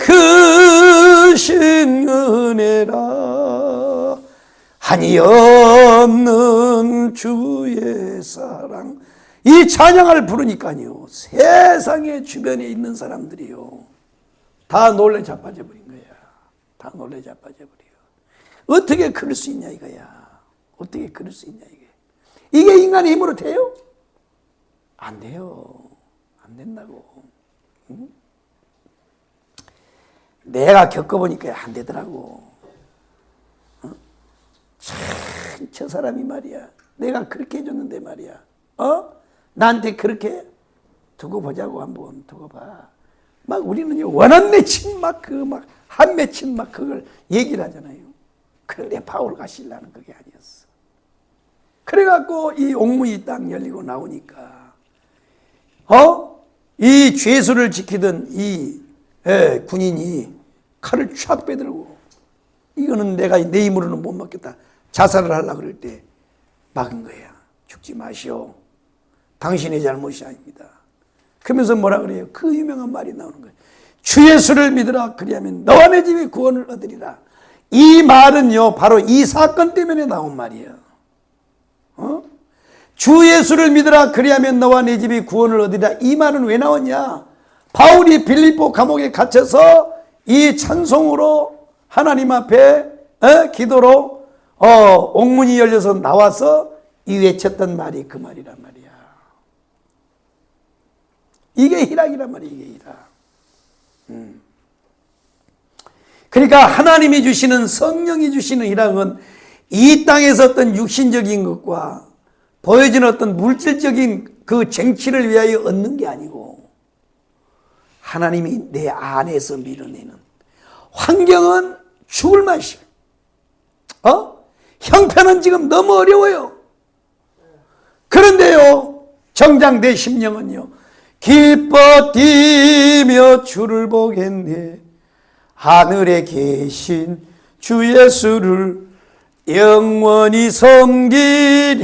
크신 은혜라. 한이 없는 주의 사랑. 이 찬양을 부르니까요 세상의 주변에 있는 사람들이요 다 놀래 자빠져 버린 거야. 다 놀래 자빠져 버려. 어떻게 그럴 수 있냐 이거야. 어떻게 그럴 수 있냐 이게. 이게 인간의 힘으로 돼요? 안 돼요. 안 된다고. 응? 내가 겪어보니까 안 되더라고. 참, 저 사람이 말이야. 내가 그렇게 해줬는데 말이야. 나한테 그렇게 두고 보자고 한번 두고 봐. 막 우리는요, 원한 맺힌 한 맺힌 그걸 얘기를 하잖아요. 그런데 바울 가시려는 그게 아니었어. 그래갖고 이 옥문이 딱 열리고 나오니까, 이 죄수를 지키던 이 군인이 칼을 촥 빼들고, 이거는 내가 내 힘으로는 못 막겠다. 자살을 하려고 그럴 때 막은 거야. 죽지 마시오. 당신의 잘못이 아닙니다. 그러면서 뭐라 그래요? 그 유명한 말이 나오는 거예요. 주 예수를 믿으라. 그리하면 너와 내 집이 구원을 얻으리라. 이 말은요, 바로 이 사건 때문에 나온 말이에요. 주 예수를 믿으라. 그리하면 너와 내 집이 구원을 얻으리라. 이 말은 왜 나왔냐? 바울이 빌립보 감옥에 갇혀서 이 찬송으로 하나님 앞에 기도로 옥문이 열려서 나와서 이 외쳤던 말이 그 말이란 말이야. 이게 희락이란 말이야. 이게 희락. 그러니까 하나님이 주시는, 성령이 주시는 희락은 이 땅에서 어떤 육신적인 것과 보여지는 어떤 물질적인 그 쟁취를 위하여 얻는 게 아니고, 하나님이 내 안에서 밀어내는, 환경은 죽을 맛이야. 형편은 지금 너무 어려워요. 그런데요, 정작 내 심령은요, 기뻐 뛰며 주를 보겠네. 하늘에 계신 주 예수를 영원히 섬기리.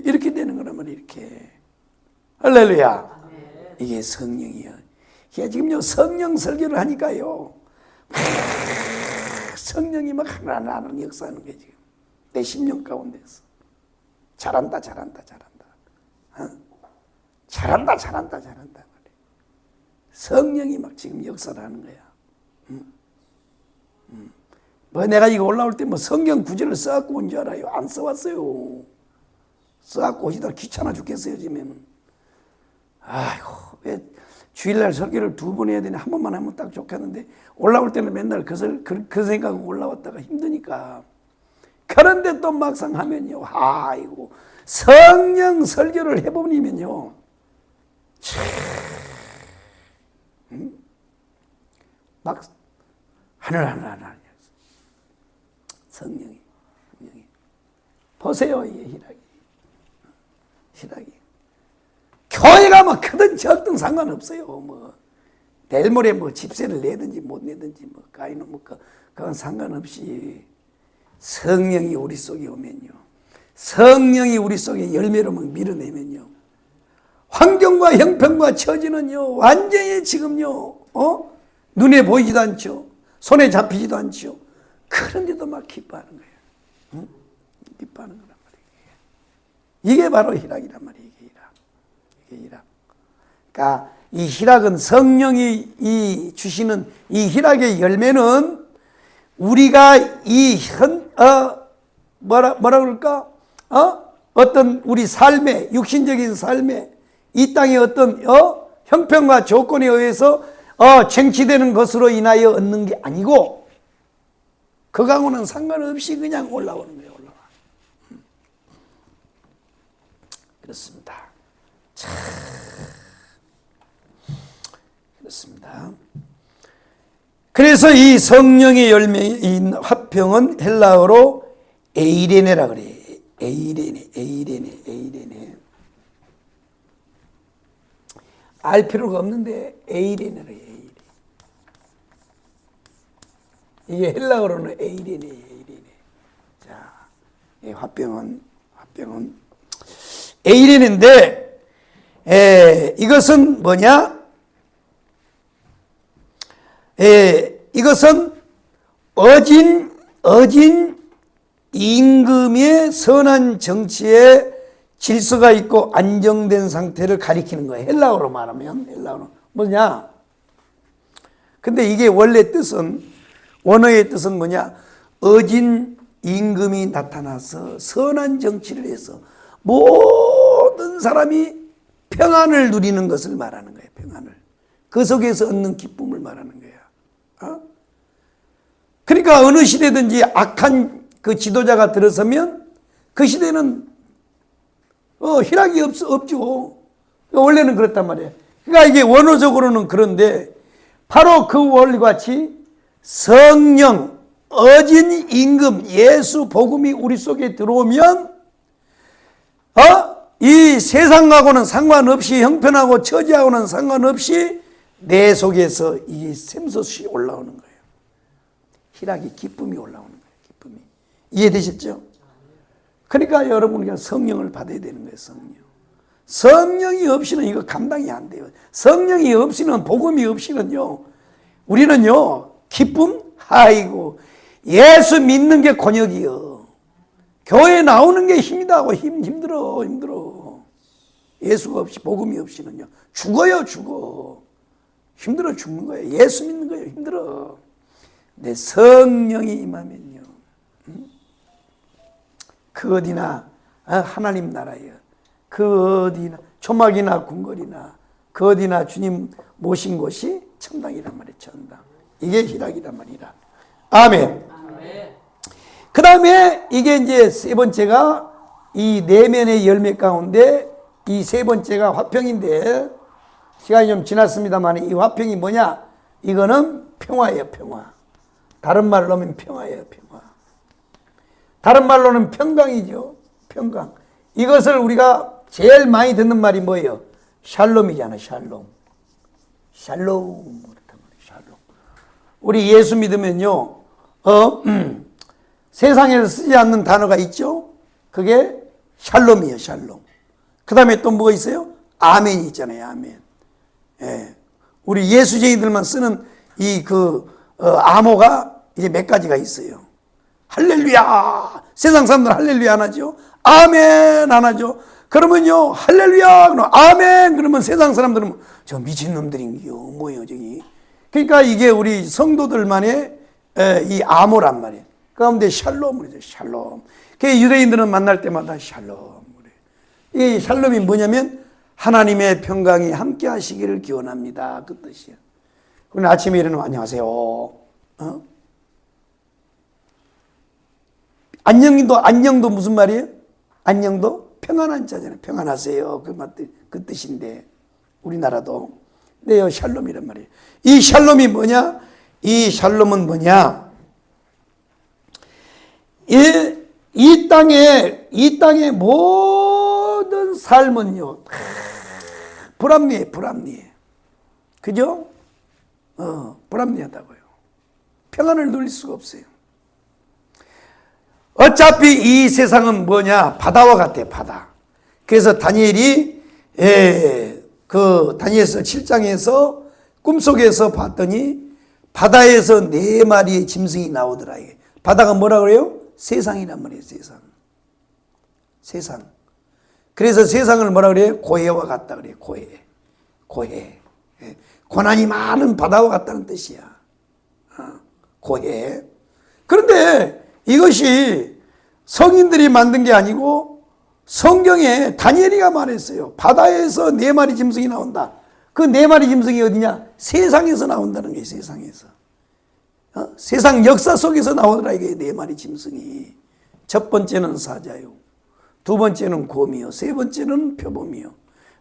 이렇게 되는 거란 말이에요. 이렇게. 할렐루야. 이게 성령이요. 이게 지금요, 성령 설교를 하니까요, 성령이 막 하나하나 역사하는 게 지금 내 심령 가운데서 잘한다. 잘한다. 성령이 막 지금 역사를 하는 거야. 뭐 내가 이거 올라올 때 뭐 성경 구절을 써갖고 온 줄 알아요? 안 써왔어요. 써갖고 오시다 귀찮아 죽겠어요, 지금은. 아이고, 왜 주일날 설교를 2번 해야 되냐? 한 번만 하면 딱 좋겠는데, 올라올 때는 맨날 그 생각하고 올라왔다가 힘드니까. 그런데 또 막상 하면요, 아이고, 성령 설교를 해보니면요, 막 하늘 성령이 보세요. 이게 희락이 교회가 뭐 크든 적든 상관없어요. 뭐 내일 모레 뭐 집세를 내든지 못 내든지 뭐 가이는 뭐 그건 상관없이 성령이 우리 속에 오면요, 성령이 우리 속에 열매로 막 밀어내면요, 환경과 형편과 처지는요, 완전히 지금요, 눈에 보이지도 않죠. 손에 잡히지도 않죠. 그런데도 막 기뻐하는 거예요. 응? 기뻐하는 거란 말이에요. 이게 바로 희락이란 말이에요. 이게 희락. 그러니까 이 희락은, 성령이 이 주시는 이 희락의 열매는, 우리가 이 뭐라 그럴까? 어떤 우리 삶의, 육신적인 삶의, 이 땅의 어떤 형편과 조건에 의해서 쟁취되는 것으로 인하여 얻는 게 아니고, 그거하고는 상관없이 그냥 올라오는 거예요. 올라와. 그렇습니다. 참 그렇습니다. 그래서 이 성령의 열매인 화평은 헬라어로 에이레네라 그래요. 에이레네. 알 필요가 없는데 에이레네라 해요. 이게 헬라어로는 에이레네. 자, 이 화병은 에이레네인데, 이것은 뭐냐? 이것은 어진 임금의 선한 정치에 질서가 있고 안정된 상태를 가리키는 거예요. 헬라어로 말하면, 헬라어로 뭐냐? 근데 이게 원래 뜻은, 원어의 뜻은 뭐냐? 어진 임금이 나타나서 선한 정치를 해서 모든 사람이 평안을 누리는 것을 말하는 거예요. 평안을. 그 속에서 얻는 기쁨을 말하는 거야. 그러니까 어느 시대든지 악한 그 지도자가 들어서면 그 시대는 희락이 없죠. 원래는 그렇단 말이에요. 그러니까 이게 원어적으로는 그런데 바로 그 원리와 같이 성령, 어진 임금, 예수 복음이 우리 속에 들어오면 이 세상하고는 상관없이, 형편하고 처지하고는 상관없이 내 속에서 이 샘솟이 올라오는 거예요. 희락이, 기쁨이 올라오는 거예요. 기쁨이. 이해되셨죠? 그러니까 여러분이 성령을 받아야 되는 거예요. 성령이 없이는 이거 감당이 안 돼요. 성령이 없이는, 복음이 없이는요, 우리는요, 기쁨? 아이고, 예수 믿는 게 곤욕이요. 교회 나오는 게 힘이다고. 힘들어. 예수가 없이, 복음이 없이는요, 죽어요. 힘들어 죽는 거예요. 예수 믿는 거예요. 힘들어. 근데 성령이 임하면요, 그 어디나 하나님 나라예요. 그 어디나 초막이나 궁궐이나 그 어디나 주님 모신 곳이 천당이란 말이에요. 천당. 이게 희락이란 말이라. 아멘. 그 다음에 이게 이제 세 번째가 이 내면의 열매 가운데 이 세 번째가 화평인데, 시간이 좀 지났습니다만 이 화평이 뭐냐? 이거는 평화예요. 평화. 다른 말로 하면 평화예요. 평화. 다른 말로는 평강이죠. 평강. 이것을 우리가 제일 많이 듣는 말이 뭐예요? 샬롬이잖아. 샬롬. 샬롬. 샬롬. 우리 예수 믿으면요, 세상에서 쓰지 않는 단어가 있죠? 그게 샬롬이에요. 샬롬. 그 다음에 또 뭐가 있어요? 아멘이 있잖아요. 아멘. 예. 우리 예수쟁이들만 쓰는 암호가 이제 몇 가지가 있어요. 할렐루야. 세상 사람들은 할렐루야 안 하죠? 아멘 안 하죠? 그러면요, 할렐루야, 아멘, 그러면 세상 사람들은 저 미친놈들인겨, 뭐예요, 저기. 그러니까 이게 우리 성도들만의 이 암호란 말이에요. 그 가운데 샬롬을 해요, 샬롬. 그 유대인들은 만날 때마다 샬롬. 이 샬롬이 뭐냐면 하나님의 평강이 함께 하시기를 기원합니다. 그 뜻이에요. 그럼 아침에 일어나면 안녕하세요. 안녕도 무슨 말이에요? 안녕도 평안한 자잖아요. 평안하세요. 그 뜻인데, 우리나라도. 네, 샬롬이란 말이에요. 이 샬롬이 뭐냐? 이 샬롬은 뭐냐? 이 땅의 모든 삶은요, 불합리해. 그죠? 불합리하다고요. 평안을 누릴 수가 없어요. 어차피 이 세상은 뭐냐? 바다와 같아, 바다. 그래서 다니엘이, 다니엘서 7장에서 꿈속에서 봤더니 바다에서 4마리의 짐승이 나오더라. 바다가 뭐라 그래요? 세상이란 말이에요, 세상. 그래서 세상을 뭐라 그래요? 고해와 같다 그래요, 고해. 고난이 많은 바다와 같다는 뜻이야. 고해. 그런데 이것이 성인들이 만든 게 아니고 성경에 다니엘이가 말했어요. 바다에서 4마리 짐승이 나온다. 그 4마리 짐승이 어디냐? 세상에서 나온다는 거예요. 세상에서. 세상 역사 속에서 나오더라. 이게 4마리 짐승이. 첫 번째는 사자요, 두 번째는 곰이요, 세 번째는 표범이요,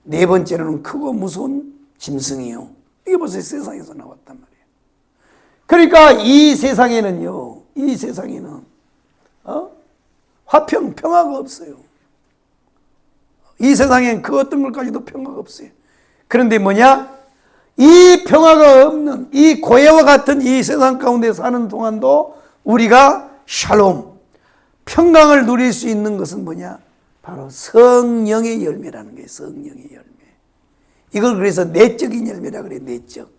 네 번째는 크고 무서운 짐승이요. 이게 벌써 세상에서 나왔단 말이에요. 그러니까 이 세상에는 평화가 없어요. 이 세상엔 그 어떤 것까지도 평화가 없어요. 그런데 뭐냐? 이 평화가 없는 이 고해와 같은 이 세상 가운데 사는 동안도 우리가 샬롬, 평강을 누릴 수 있는 것은 뭐냐? 바로 성령의 열매라는 거예요. 성령의 열매. 이걸 그래서 내적인 열매라 그래요. 내적.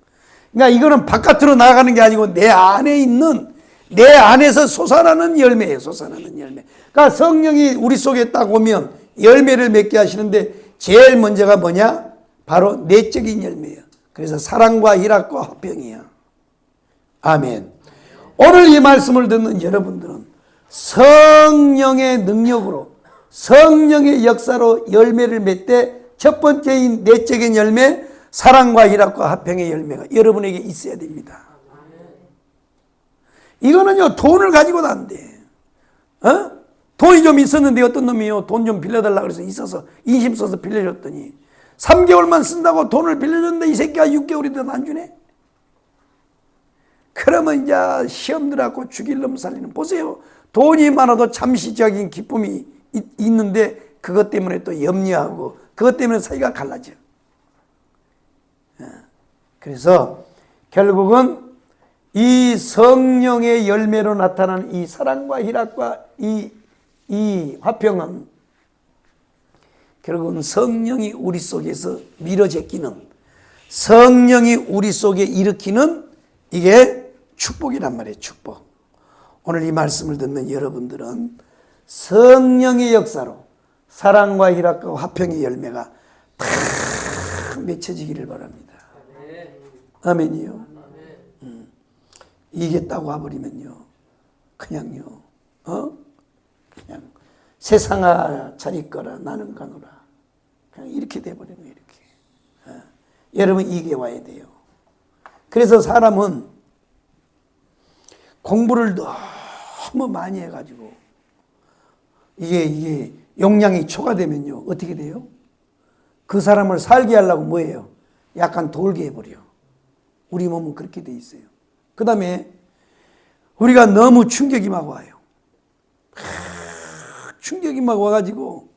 그러니까 이거는 바깥으로 나가는 게 아니고 내 안에 있는, 내 안에서 솟아나는 열매예요. 솟아나는 열매. 그러니까 성령이 우리 속에 딱 오면 열매를 맺게 하시는데 제일 먼저가 뭐냐? 바로 내적인 열매예요. 그래서 사랑과 희락과 화평이야. 아멘. 오늘 이 말씀을 듣는 여러분들은 성령의 능력으로, 성령의 역사로 열매를 맺되 첫 번째인 내적인 열매, 사랑과 희락과 화평의 열매가 여러분에게 있어야 됩니다. 이거는요, 돈을 가지고도 안 돼. 돈이 좀 있었는데 어떤 놈이요, 돈 좀 빌려달라고 그래서 있어서 인심 써서 빌려줬더니 3개월만 쓴다고 돈을 빌려줬는데 이 새끼가 6개월이 더 안 주네. 그러면 이제 시험 들어갖고 죽일 놈 살리는. 보세요, 돈이 많아도 잠시적인 기쁨이 있는데 그것 때문에 또 염려하고 그것 때문에 사이가 갈라져. 그래서 결국은 이 성령의 열매로 나타나는 이 사랑과 희락과 이 화평은 결국은 성령이 우리 속에서 밀어제끼는, 성령이 우리 속에 일으키는 이게 축복이란 말이에요. 축복. 오늘 이 말씀을 듣는 여러분들은 성령의 역사로 사랑과 희락과 화평의 열매가 다 맺혀지기를 바랍니다. 아멘이요. 이게 딱 와버리면요, 그냥요, 그냥 세상아 자리 거라 나는 가노라, 그냥 이렇게 돼버리는 거예요. 이렇게. 여러분, 이게 와야 돼요. 그래서 사람은 공부를 너무 많이 해가지고 이게 용량이 초과되면요, 어떻게 돼요? 그 사람을 살게 하려고 뭐예요? 약간 돌게 해버려. 우리 몸은 그렇게 돼 있어요. 그 다음에 우리가 너무 충격이 막 와요. 충격이 막 와가지고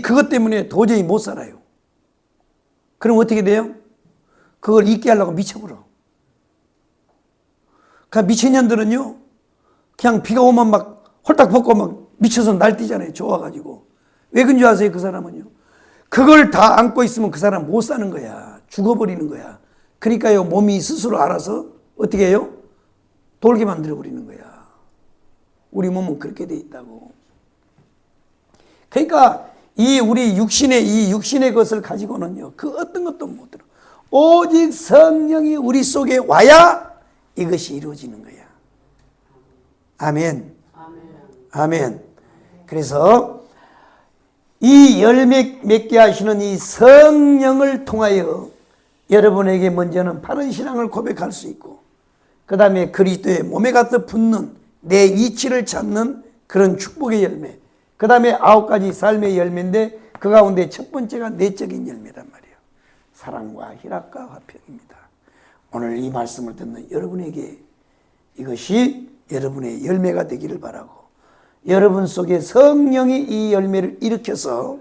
그것 때문에 도저히 못 살아요. 그럼 어떻게 돼요? 그걸 잊게 하려고 미쳐버려. 그냥 미친년들은요, 그냥 비가 오면 막 홀딱 벗고 막 미쳐서 날뛰잖아요. 좋아가지고. 왜 그런 줄 아세요? 그 사람은요, 그걸 다 안고 있으면 그 사람 못 사는 거야. 죽어버리는 거야. 그러니까요, 몸이 스스로 알아서 어떻게 해요? 돌게 만들어버리는 거야. 우리 몸은 그렇게 돼 있다고. 그러니까 우리 육신의 것을 가지고는요, 그 어떤 것도 못 들어. 오직 성령이 우리 속에 와야 이것이 이루어지는 거야. 아멘. 아멘. 그래서 이 열매 맺게 하시는 이 성령을 통하여 여러분에게 먼저는 바른 신앙을 고백할 수 있고, 그 다음에 그리스도의 몸에 가서 붙는 내 위치를 찾는 그런 축복의 열매, 그 다음에 9가지 삶의 열매인데 그 가운데 첫 번째가 내적인 열매란 말이에요. 사랑과 희락과 화평입니다. 오늘 이 말씀을 듣는 여러분에게 이것이 여러분의 열매가 되기를 바라고, 여러분 속에 성령이 이 열매를 일으켜서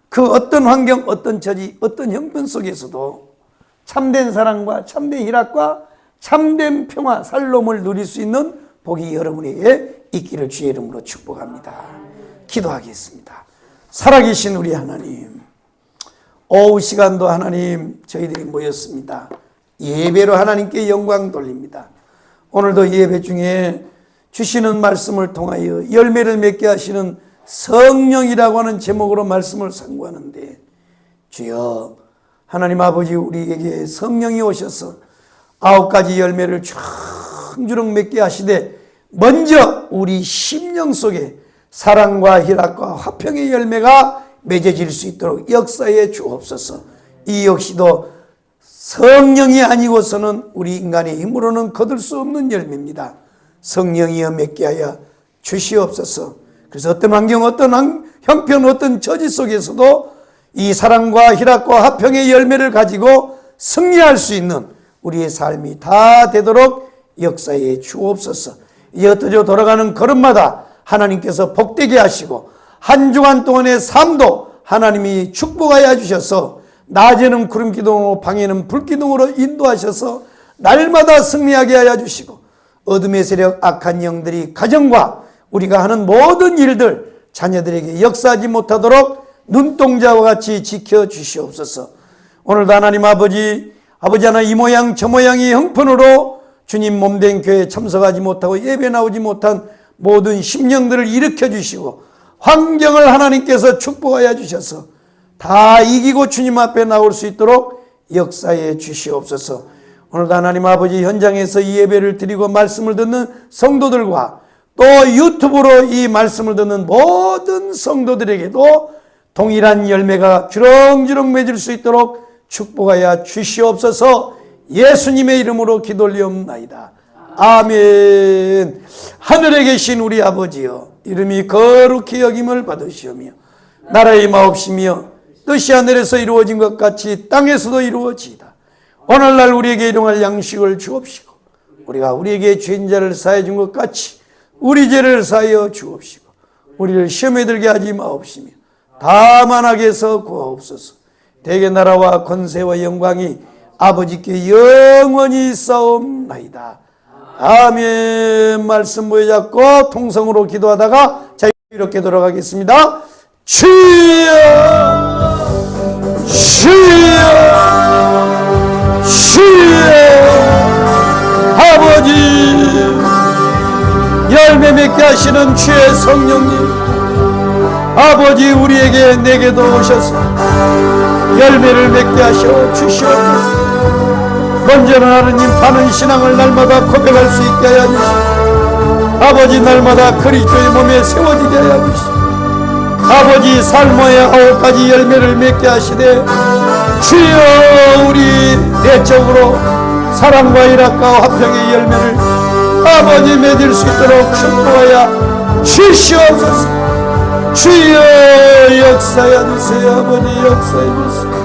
그 어떤 환경, 어떤 처지, 어떤 형편 속에서도 참된 사랑과 참된 희락과 참된 평화, 살롬을 누릴 수 있는 복이 여러분에게 있기를 주의 이름으로 축복합니다. 기도하겠습니다. 살아계신 우리 하나님, 오후 시간도 하나님 저희들이 모였습니다. 예배로 하나님께 영광 돌립니다. 오늘도 예배 중에 주시는 말씀을 통하여 열매를 맺게 하시는 성령이라고 하는 제목으로 말씀을 상고하는데, 주여 하나님 아버지, 우리에게 성령이 오셔서 9가지 열매를 주렁주렁 맺게 하시되 먼저 우리 심령 속에 사랑과 희락과 화평의 열매가 맺어질 수 있도록 역사해 주옵소서. 이 역시도 성령이 아니고서는 우리 인간의 힘으로는 거둘 수 없는 열매입니다. 성령이여 맺게 하여 주시옵소서. 그래서 어떤 환경, 어떤 형편, 어떤 처지 속에서도 이 사랑과 희락과 화평의 열매를 가지고 승리할 수 있는 우리의 삶이 다 되도록 역사해 주옵소서. 옅어져 돌아가는 걸음마다 하나님께서 복되게 하시고 한 주간 동안의 삶도 하나님이 축복하여 주셔서 낮에는 구름기둥으로 밤에는 불기둥으로 인도하셔서 날마다 승리하게 하여 주시고 어둠의 세력, 악한 영들이 가정과 우리가 하는 모든 일들 자녀들에게 역사하지 못하도록 눈동자와 같이 지켜주시옵소서. 오늘도 하나님 아버지 하나님 이 모양 저 모양의 형편으로 주님 몸된 교회에 참석하지 못하고 예배 나오지 못한 모든 심령들을 일으켜 주시고 환경을 하나님께서 축복하여 주셔서 다 이기고 주님 앞에 나올 수 있도록 역사해 주시옵소서. 오늘도 하나님 아버지 현장에서 이 예배를 드리고 말씀을 듣는 성도들과 또 유튜브로 이 말씀을 듣는 모든 성도들에게도 동일한 열매가 주렁주렁 맺을 수 있도록 축복하여 주시옵소서. 예수님의 이름으로 기도 올리옵나이다. 아멘. 하늘에 계신 우리 아버지여, 이름이 거룩히 여김을 받으시오며 나라의 마옵시며 뜻이 하늘에서 이루어진 것 같이 땅에서도 이루어지이다. 오늘날 우리에게 일용할 양식을 주옵시고 우리가 우리에게 죄인자를 사해 준 것 같이 우리 죄를 사하여 주옵시고 우리를 시험에 들게 하지 마옵시며 다만 악에서 구하옵소서. 대개 나라와 권세와 영광이 아버지께 영원히 있사옵나이다. 아멘. 말씀 보여잡고 통성으로 기도하다가 자 이렇게 돌아가겠습니다. 주여 주여 주여. 아버지 열매 맺게 하시는 주의 성령님, 아버지 우리에게 내게도 오셔서 열매를 맺게 하셔 주시옵소서. 먼저는 하느님 바른 신앙을 날마다 고백할 수 있게 하여 주시옵소서. 아버지 날마다 그리스도의 몸에 세워지게 하여 주시옵소서. 아버지 살모의 9가지 열매를 맺게 하시되 주여 우리 내적으로 사랑과 일합과 화평의 열매를 아버지 맺을 수 있도록 축복하여 주시옵소서. 주여 역사해 주세요. 아버지 역사해 주세요.